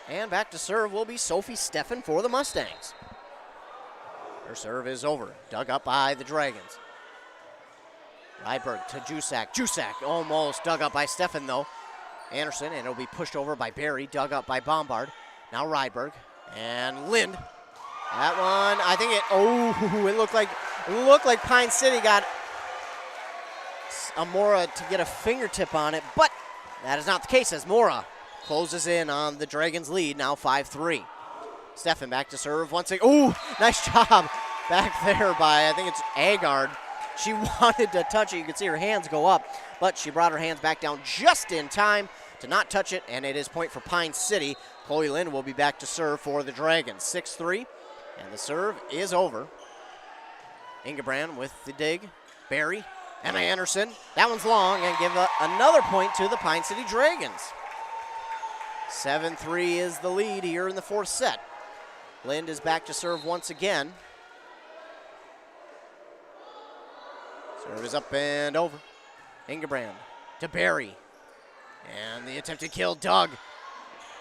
And back to serve will be Sophie Steffen for the Mustangs. Her serve is over. Dug up by the Dragons. Ryberg to Jusak. Jusak almost dug up by Steffen, though. Anderson, and it'll be pushed over by Barry. Dug up by Bombard. Now Ryberg. And Lind. That one, I think it looked like Pine City got Mora to get a fingertip on it, but that is not the case as Mora closes in on the Dragons' lead, now 5-3. Steffen back to serve once again. Ooh, nice job back there by, I think it's Agard. She wanted to touch it. You can see her hands go up, but she brought her hands back down just in time to not touch it, and it is point for Pine City. Chloe Lind will be back to serve for the Dragons. 6-3, and the serve is over. Ingebrand with the dig. Barry. Emma Anderson, that one's long, and give another point to the Pine City Dragons. 7-3 is the lead here in the fourth set. Lind is back to serve once again. Serve is up and over. Ingebrand to Barry. And the attempted kill, Doug.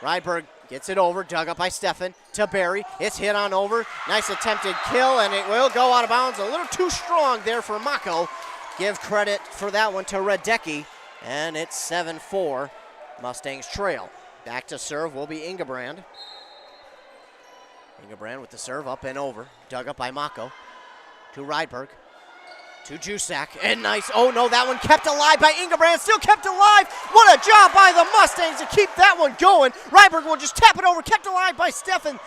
Ryberg gets it over, dug up by Steffen to Barry. It's hit on over. Nice attempted kill, and it will go out of bounds. A little too strong there for Mako. Give credit for that one to Radecki, and it's 7-4. Mustangs trail. Back to serve will be Ingebrand. Ingebrand with the serve up and over. Dug up by Mako. To Ryberg. To Jusak. And nice. Oh no, that one kept alive by Ingebrand. Still kept alive. What a job by the Mustangs to keep that one going. Ryberg will just tap it over. Kept alive by Steffen.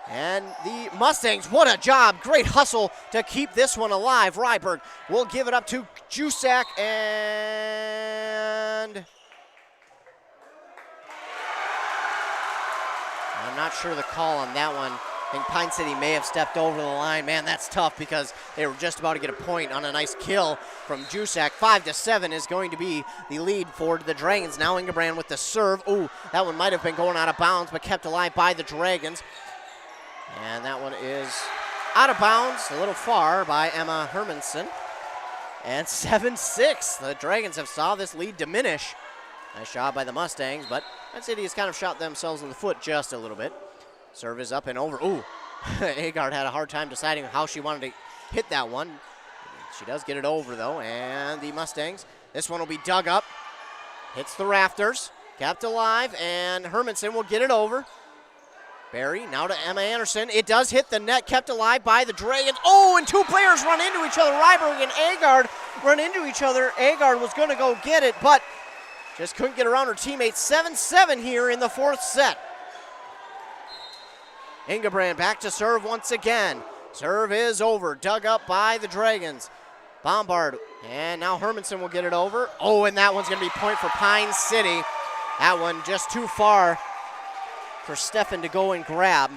And the Mustangs, what a job. Great hustle to keep this one alive. Ryberg will give it up to Jusak, and I'm not sure the call on that one. I think Pine City may have stepped over the line. Man, that's tough because they were just about to get a point on a nice kill from Jusak. 5-7 is going to be the lead for the Dragons. Now Ingebrand with the serve. Ooh, that one might have been going out of bounds, but kept alive by the Dragons. And that one is out of bounds, a little far by Emma Hermanson. And 7-6. The Dragons have saw this lead diminish. Nice job by the Mustangs, but Pine City has kind of shot themselves in the foot just a little bit. Serve is up and over. Ooh, Agard had a hard time deciding how she wanted to hit that one. She does get it over, though, and the Mustangs, this one will be dug up. Hits the rafters, kept alive, and Hermanson will get it over. Barry, now to Emma Anderson. It does hit the net, kept alive by the Dragons. Oh, and two players run into each other. Ryberg and Agard run into each other. Agard was going to go get it, but just couldn't get around her teammates. 7-7 here in the fourth set. Ingebrand back to serve once again. Serve is over, dug up by the Dragons. Bombard, and now Hermanson will get it over. Oh, and that one's going to be point for Pine City. That one just too far for Steffen to go and grab,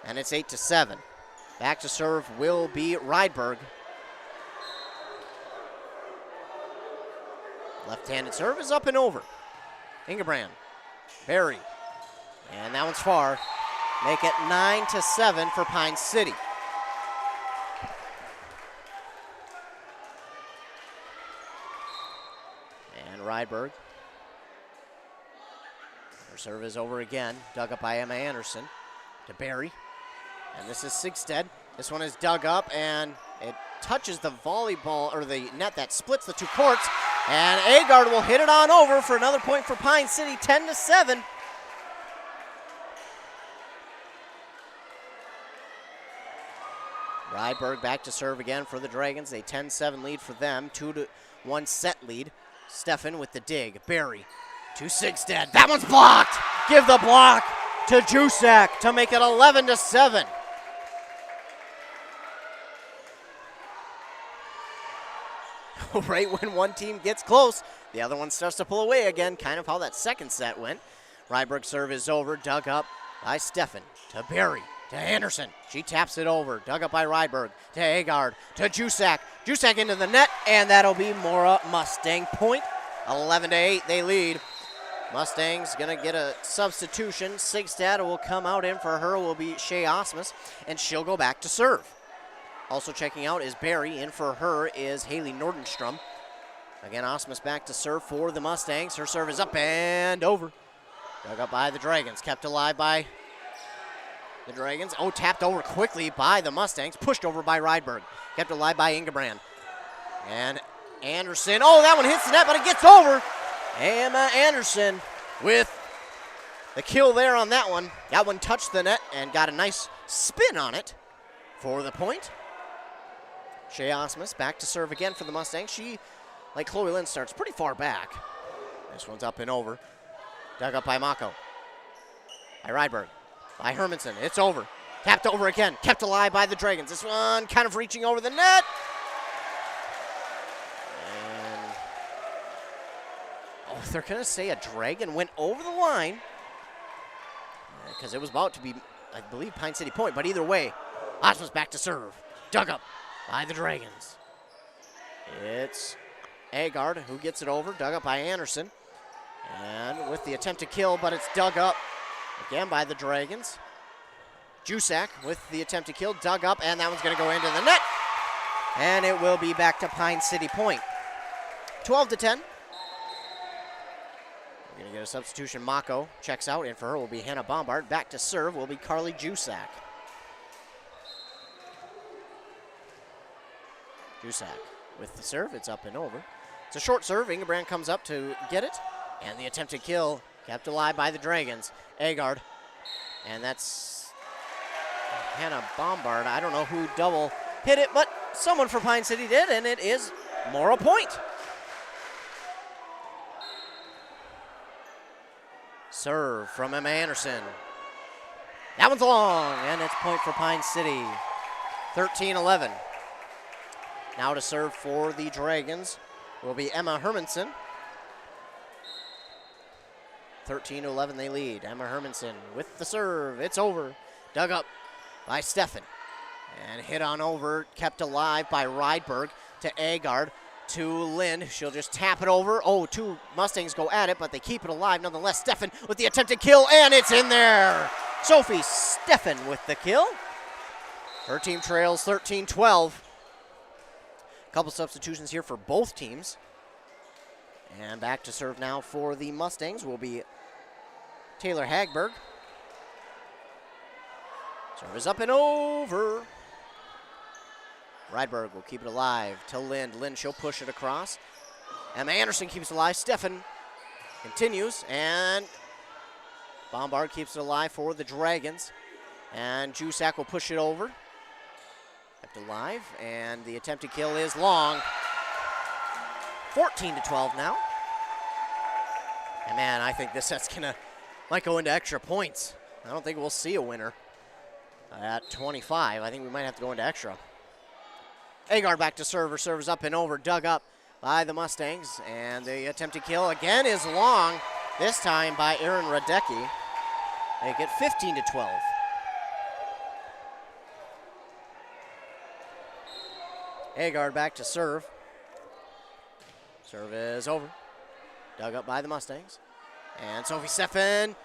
and it's 8-7. Back to serve will be Rydberg. Left-handed serve is up and over. Ingebrand, Barry, and that one's far. Make it 9-7 for Pine City. And Rydberg. Her serve is over again. Dug up by Emma Anderson to Barry. And this is Sigstead. This one is dug up, and it touches the volleyball, or the net that splits the two courts. And Agard will hit it on over for another point for Pine City, 10-7. Rydberg back to serve again for the Dragons. A 10-7 lead for them. 2-1 set lead. Steffen with the dig. Barry to Sigstead. That one's blocked. Give the block to Jusak to make it 11-7. Right when one team gets close, the other one starts to pull away again, kind of how that second set went. Rydberg's serve is over, dug up by Steffen to Barry. To Anderson. She taps it over. Dug up by Rydberg. To Agard. To Jusak. Jusak into the net, and that'll be Mora Mustang point. 11-8, they lead. Mustangs going to get a substitution. Sigstad will come out in for her, will be Shea Osmus, and she'll go back to serve. Also checking out is Barry. In for her is Haley Nordenstrom. Again, Osmus back to serve for the Mustangs. Her serve is up and over. Dug up by the Dragons. Kept alive by the Dragons. Oh, tapped over quickly by the Mustangs. Pushed over by Rydberg. Kept alive by Ingebrand. And Anderson. Oh, that one hits the net, but it gets over. Emma Anderson with the kill there on that one. That one touched the net and got a nice spin on it for the point. Shea Osmus back to serve again for the Mustangs. She, like Chloe Lynn, starts pretty far back. This one's up and over. Dug up by Mako. By Rydberg. By Hermanson. It's over. Tapped over again. Kept alive by the Dragons. This one kind of reaching over the net. They're going to say a Dragon went over the line because it was about to be, I believe, Pine City Point. But either way, Osmus back to serve. Dug up by the Dragons. It's Agard who gets it over. Dug up by Anderson. And with the attempt to kill, but it's dug up again by the Dragons. Jusak with the attempt to kill. Dug up, and that one's going to go into the net. And it will be back to Pine City Point. 12-10. We're going to get a substitution. Mako checks out. In for her will be Hannah Bombard. Back to serve will be Carly Jusak. Jusak with the serve. It's up and over. It's a short serve. Ingebrand comes up to get it. And the attempted kill kept alive by the Dragons. Agard. And that's Hannah Bombard. I don't know who double hit it, but someone for Pine City did, and it is Mora Point. Serve from Emma Anderson. That one's long, and it's point for Pine City. 13-11. Now to serve for the Dragons will be Emma Hermanson. 13-11 they lead. Emma Hermanson with the serve. It's over. Dug up by Steffen. And hit on over. Kept alive by Rydberg to Agard. To Lynn. She'll just tap it over. Oh, two Mustangs go at it, but they keep it alive nonetheless. Steffen with the attempted kill, and it's in there. Sophie Steffen with the kill. Her team trails 13-12. A couple substitutions here for both teams. And back to serve now for the Mustangs will be Taylor Hagberg. Serve is up and over. Rydberg will keep it alive to Lind. Lind, she'll push it across. Emma Anderson keeps it alive. Steffen continues, and Bombard keeps it alive for the Dragons. And Jusak will push it over. Kept alive, and the attempted kill is long. 14-12 now. And man, I think this set's might go into extra points. I don't think we'll see a winner at 25. I think we might have to go into extra. Agard back to serve. Her serve is up and over. Dug up by the Mustangs. And the attempted kill again is long. This time by Aaron Radecki. Make it 15-12. Agard back to serve. Serve is over. Dug up by the Mustangs. And Sophie Steffen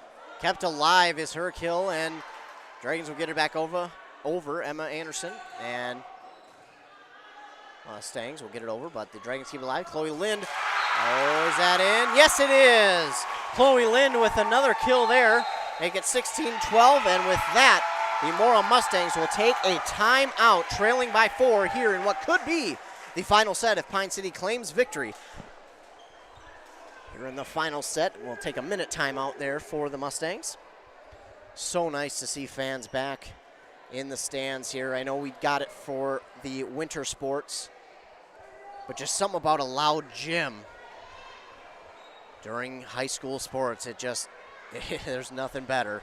kept alive is her kill. And Dragons will get it back over Emma Anderson. And Mustangs will get it over, but the Dragons keep it alive. Chloe Lind. Oh, is that in? Yes, it is. Chloe Lind with another kill there. Make it 16-12, and with that, the Mora Mustangs will take a timeout, trailing by 4 here in what could be the final set if Pine City claims victory. Here in the final set, we'll take a minute timeout there for the Mustangs. So nice to see fans back in the stands here. I know we got it for the winter sports, but just something about a loud gym during high school sports. There's nothing better.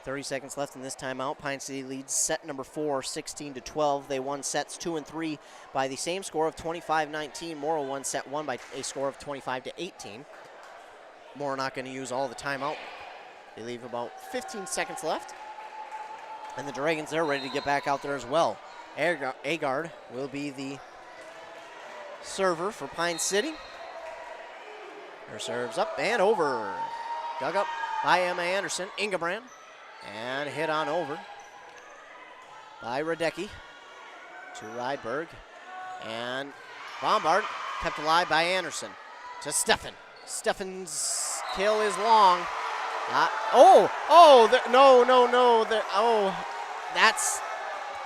30 seconds left in this timeout. Pine City leads set number 4, 16-12. They won sets 2 and 3 by the same score of 25-19. Mora won set 1 by a score of 25-18. Mora not going to use all the timeout. They leave about 15 seconds left. And the Dragons, they're ready to get back out there as well. Agard will be the server for Pine City. Her serves up and over. Dug up by Emma Anderson. Ingebrand. And hit on over by Radecki to Rydberg. And Bombard kept alive by Anderson to Steffen. Steffen's kill is long.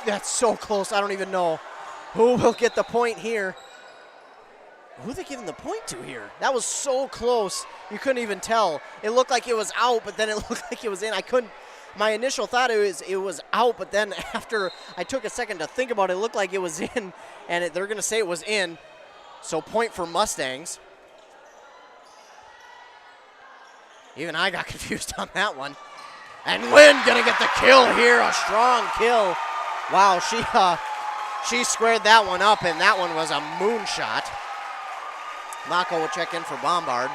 That's so close. I don't even know who will get the point here. Who are they giving the point to here? That was so close. You couldn't even tell. It looked like it was out, but then it looked like it was in. My initial thought it was out, but then after I took a second to think about it, it looked like it was in, and they're going to say it was in. So point for Mustangs. Even I got confused on that one. And Lynn gonna get the kill here, a strong kill. Wow, she squared that one up, and that one was a moonshot. Mako will check in for Bombard.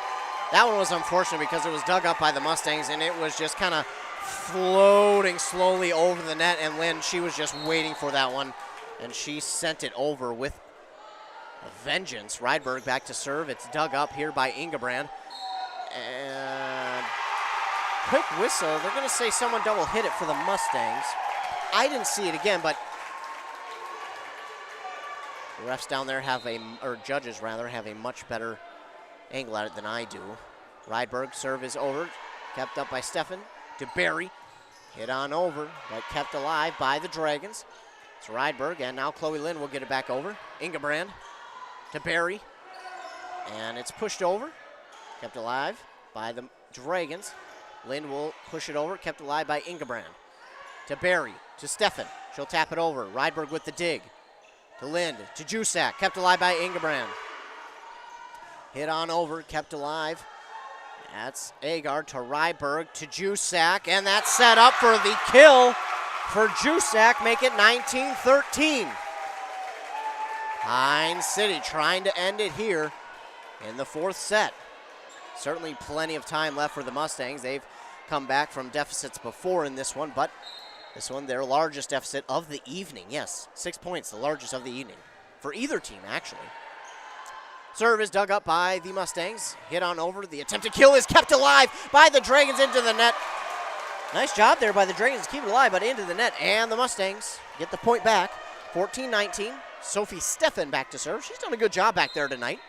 That one was unfortunate because it was dug up by the Mustangs, and it was just kind of floating slowly over the net, and Lynn, she was just waiting for that one, and she sent it over with a vengeance. Rydberg back to serve. It's dug up here by Ingebrand. And quick whistle. They're going to say someone double hit it for the Mustangs. I didn't see it again, but the refs down there judges rather, have a much better angle at it than I do. Rydberg serve is over. Kept up by Steffen to Barry. Hit on over, but kept alive by the Dragons. It's Rydberg, and now Chloe Lynn will get it back over. Ingebrand to Barry. And it's pushed over. Kept alive by the Dragons. Lynn will push it over. Kept alive by Ingebrand. To Barry. To Steffen. She'll tap it over. Rydberg with the dig. To Lind. To Jusak. Kept alive by Ingebrand. Hit on over. Kept alive. That's Agard to Rydberg. To Jusak. And that's set up for the kill for Jusak. Make it 19-13. Pine City trying to end it here in the fourth set. Certainly plenty of time left for the Mustangs. They've come back from deficits before in this one, but this one, their largest deficit of the evening. Yes, 6 points, the largest of the evening. For either team, actually. Serve is dug up by the Mustangs. Hit on over. The attempted kill is kept alive by the Dragons into the net. Nice job there by the Dragons to keep it alive, but into the net. And the Mustangs get the point back. 14-19. Sophie Steffen back to serve. She's done a good job back there tonight.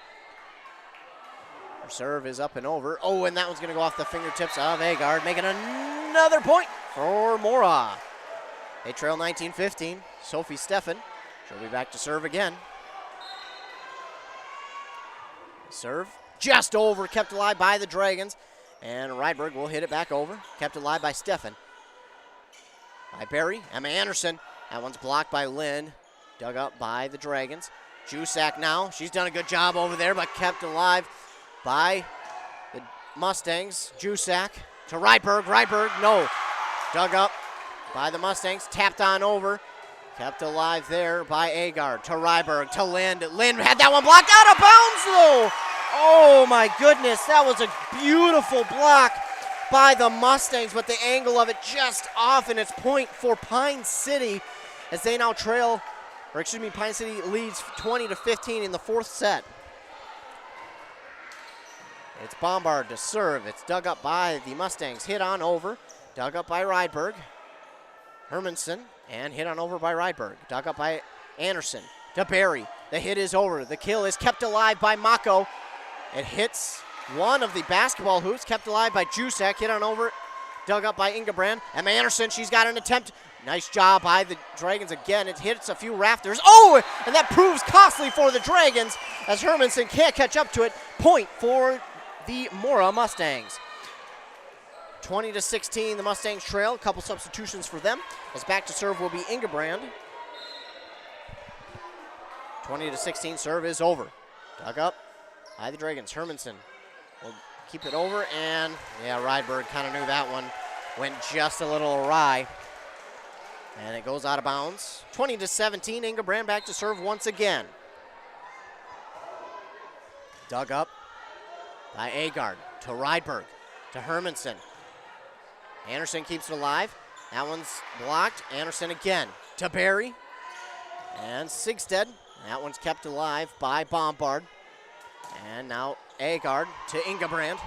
Her serve is up and over. Oh, and that one's going to go off the fingertips of Agard, making another point for Mora. They trail 19-15. Sophie Steffen, she'll be back to serve again. Serve just over, kept alive by the Dragons. And Rydberg will hit it back over. Kept alive by Steffen. By Barry. Emma Anderson. That one's blocked by Lynn. Dug up by the Dragons. Jusak now. She's done a good job over there, but kept alive by the Mustangs. Jusak to Rydberg. Rydberg, no. Dug up by the Mustangs. Tapped on over. Kept alive there by Agard. To Rydberg. To Lind. Lind had that one blocked out of bounds, though. Oh, my goodness. That was a beautiful block by the Mustangs, but the angle of it just off, and it's point for Pine City as they now trail, or excuse me, Pine City leads 20-15 in the fourth set. It's Bombard to serve. It's dug up by the Mustangs. Hit on over. Dug up by Rydberg. Hermanson. And hit on over by Rydberg. Dug up by Anderson. To Barry. The hit is over. The kill is kept alive by Mako. It hits one of the basketball hoops. Kept alive by Jusak. Hit on over. Dug up by Ingebrand. Emma Anderson. She's got an attempt. Nice job by the Dragons again. It hits a few rafters. Oh, and that proves costly for the Dragons as Hermanson can't catch up to it. Point for the Mora Mustangs. 20-16, the Mustangs trail. A couple substitutions for them. As back to serve will be Ingebrand. 20-16, serve is over. Dug up by the Dragons. Hermanson will keep it over, and yeah, Rydberg kind of knew that one went just a little awry. And it goes out of bounds. 20-17, Ingebrand back to serve once again. Dug up by Agard to Rydberg to Hermanson. Anderson keeps it alive. That one's blocked. Anderson again to Barry. And Sigstead. That one's kept alive by Bombard. And now Agard to Ingebrand.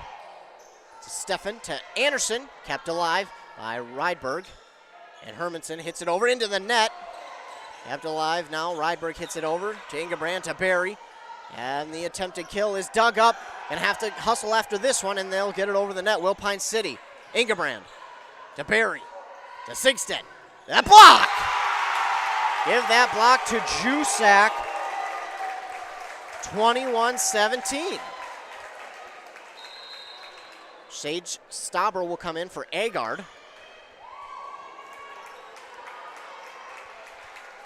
To Stefan, to Anderson, kept alive by Rydberg. And Hermanson hits it over into the net. Kept alive now, Rydberg hits it over to Ingebrand, to Barry. And the attempted kill is dug up and have to hustle after this one, and they'll get it over the net. Wilpine City, Ingebrand to Barry, to Sigstead. That block! Give that block to Jusak. 21-17. Sage Stauber will come in for Agard.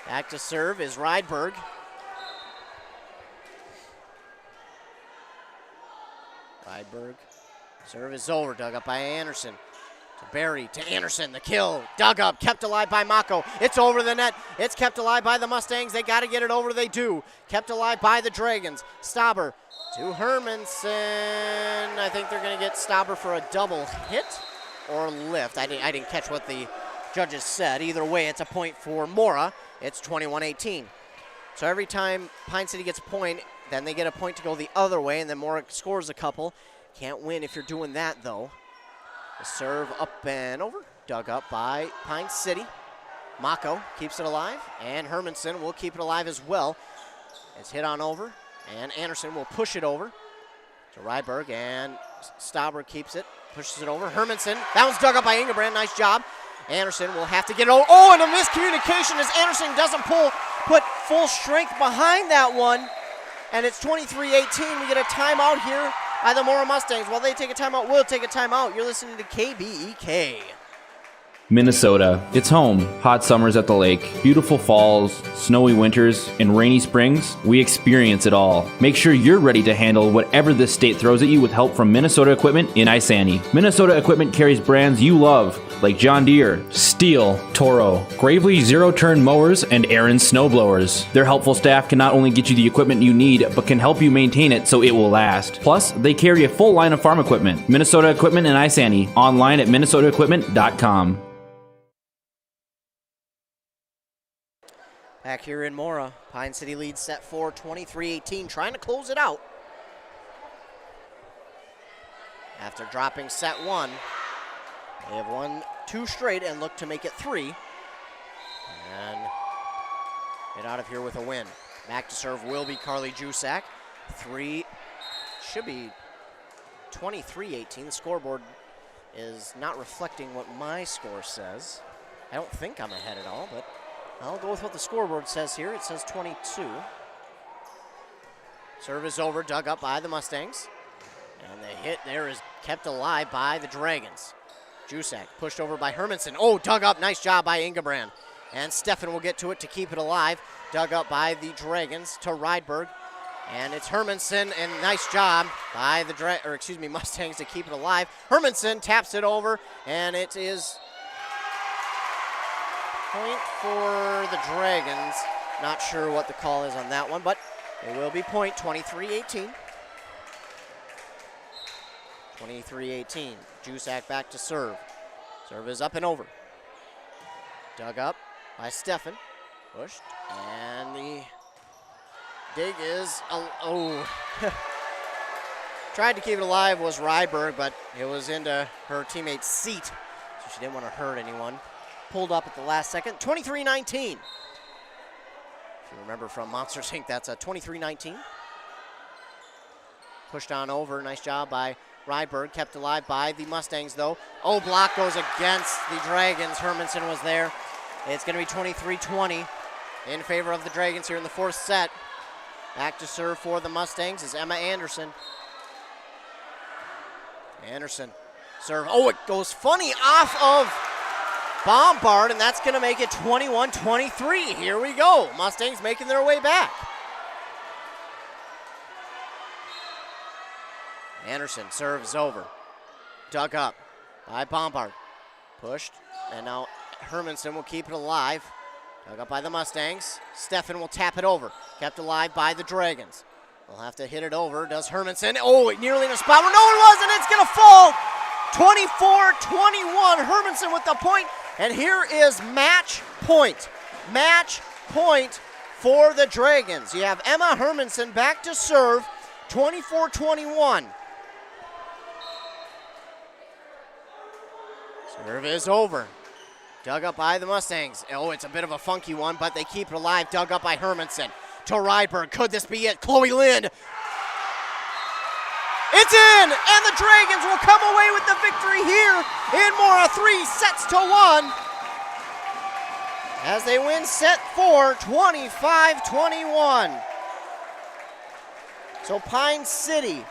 Back to serve is Rydberg. Rydberg. Serve is over. Dug up by Anderson. To Barry. To Anderson. The kill. Dug up. Kept alive by Mako. It's over the net. It's kept alive by the Mustangs. They got to get it over. They do. Kept alive by the Dragons. Stauber to Hermanson. I think they're going to get Stauber for a double hit or lift. I didn't catch what the judges said. Either way, it's a point for Mora. It's 21-18. So every time Pine City gets a point, then they get a point to go the other way, and then Mora scores a couple. Can't win if you're doing that, though. The serve up and over. Dug up by Pine City. Mako keeps it alive, and Hermanson will keep it alive as well. It's hit on over, and Anderson will push it over to Rydberg, and Stauber keeps it, pushes it over. Hermanson, that one's dug up by Ingebrand. Nice job. Anderson will have to get it over. Oh, and a miscommunication as Anderson doesn't put full strength behind that one. And it's 23-18. We get a timeout here by the Mora Mustangs. While they take a timeout, we'll take a timeout. You're listening to KBEK. Minnesota. It's home. Hot summers at the lake, beautiful falls, snowy winters, and rainy springs. We experience it all. Make sure you're ready to handle whatever this state throws at you with help from Minnesota Equipment in Isani. Minnesota Equipment carries brands you love, like John Deere, Steel, Toro, Gravely zero-turn mowers, and Aaron snowblowers. Their helpful staff can not only get you the equipment you need, but can help you maintain it so it will last. Plus, they carry a full line of farm equipment. Minnesota Equipment in Isani. Online at minnesotaequipment.com. Back here in Mora, Pine City leads set 4, 23-18, trying to close it out. After dropping set 1, they have won 2 straight and look to make it 3. And get out of here with a win. Back to serve will be Carly Jusak. 3, should be 23-18. The scoreboard is not reflecting what my score says. I don't think I'm ahead at all, but I'll go with what the scoreboard says here. It says 22. Serve is over, dug up by the Mustangs. And the hit there is kept alive by the Dragons. Jusak pushed over by Hermanson. Oh, dug up, nice job by Ingebrand. And Stefan will get to it to keep it alive. Dug up by the Dragons to Rydberg. And it's Hermanson, and nice job by the Mustangs to keep it alive. Hermanson taps it over, and it is point for the Dragons. Not sure what the call is on that one, but it will be point, 23-18. 23-18. Jusak back to serve. Serve is up and over. Dug up by Stefan. Pushed, and the dig is, tried to keep it alive was Rydberg, but it was into her teammate's seat, so she didn't want to hurt anyone. Pulled up at the last second. 23-19. If you remember from Monsters Inc., that's a 23-19. Pushed on over. Nice job by Rydberg. Kept alive by the Mustangs, though. Oh, block goes against the Dragons. Hermanson was there. It's going to be 23-20 in favor of the Dragons here in the 4th set. Back to serve for the Mustangs is Emma Anderson. Anderson. Serve. Oh, it goes funny off of Bombard, and that's going to make it 21-23. Here we go. Mustangs making their way back. Anderson serves over. Dug up by Bombard. Pushed, and now Hermanson will keep it alive. Dug up by the Mustangs. Stefan will tap it over. Kept alive by the Dragons. They'll have to hit it over. Does Hermanson. Oh, nearly in a spot where no one was, and it's going to fall. 24-21. Hermanson with the point. And here is match point. Match point for the Dragons. You have Emma Hermanson back to serve. 24-21. Serve is over. Dug up by the Mustangs. Oh, it's a bit of a funky one, but they keep it alive. Dug up by Hermanson. To Rydberg. Could this be it? Chloe Lind. It's in, and the Dragons will come away with the victory here in Mora, 3-1, as they win set 4, 25-21. So Pine City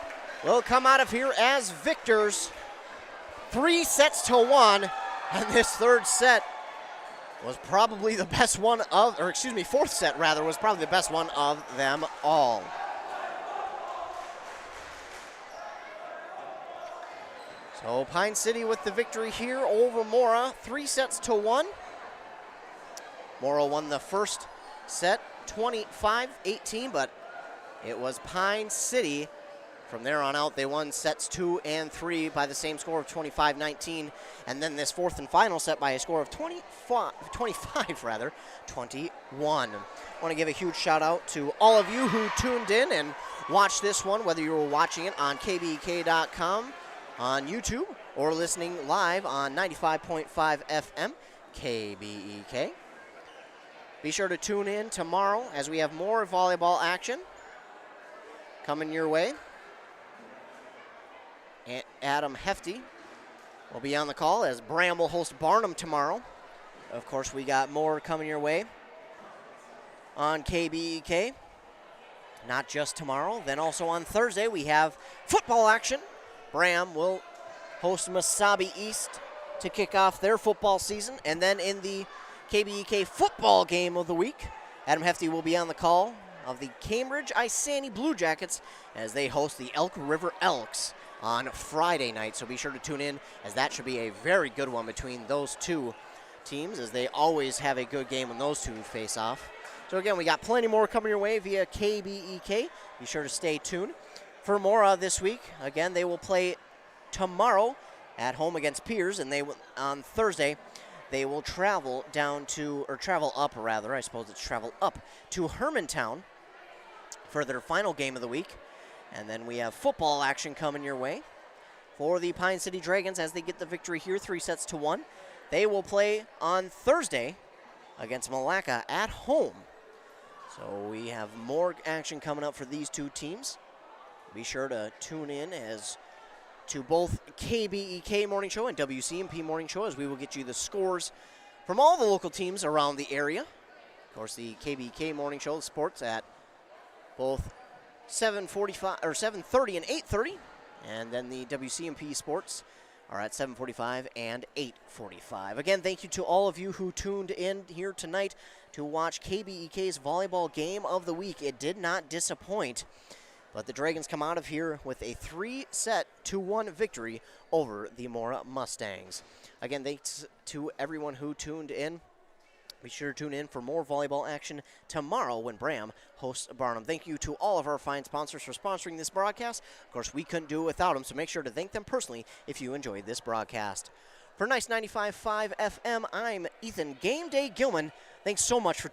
will come out of here as victors, 3-1, and this third set was probably the best one of, or excuse me, fourth set rather, was probably the best one of them all. So Pine City with the victory here over Mora, 3-1. Mora won the first set 25-18, but it was Pine City. From there on out, they won sets 2 and 3 by the same score of 25-19, and then this fourth and final set by a score of 21. I want to give a huge shout out to all of you who tuned in and watched this one, whether you were watching it on kbek.com, on YouTube, or listening live on 95.5 FM, KBEK. Be sure to tune in tomorrow as we have more volleyball action coming your way. And Adam Hefty will be on the call as Bram will host Barnum tomorrow. Of course, we got more coming your way on KBEK. Not just tomorrow. Then also on Thursday, we have football action. Bram will host Mesabi East to kick off their football season. And then in the KBEK football game of the week, Adam Hefty will be on the call of the Cambridge Isani Blue Jackets as they host the Elk River Elks on Friday night. So be sure to tune in, as that should be a very good one between those two teams, as they always have a good game when those two face off. So again, we got plenty more coming your way via KBEK. Be sure to stay tuned. For Mora this week, again, they will play tomorrow at home against Piers, and they will, on Thursday, they will travel down to, or travel up rather, I suppose it's travel up to Hermantown for their final game of the week. And then we have football action coming your way for the Pine City Dragons as they get the victory here, 3-1. They will play on Thursday against Malacca at home. So we have more action coming up for these two teams. Be sure to tune in as to both KBEK Morning Show and WCMP Morning Show, as we will get you the scores from all the local teams around the area. Of course, the KBEK Morning Show sports at both 7:45 or 7:30 and 8:30, and then the WCMP sports are at 7:45 and 8:45. Again, thank you to all of you who tuned in here tonight to watch KBEK's volleyball game of the week. It did not disappoint, but the Dragons come out of here with a 3-1 victory over the Mora Mustangs. Again, thanks to everyone who tuned in. Be sure to tune in for more volleyball action tomorrow when Bram hosts Barnum. Thank you to all of our fine sponsors for sponsoring this broadcast. Of course, we couldn't do it without them, so make sure to thank them personally if you enjoyed this broadcast. For Nice 95.5 FM, I'm Ethan Game Day Gilman. Thanks so much for tuning in.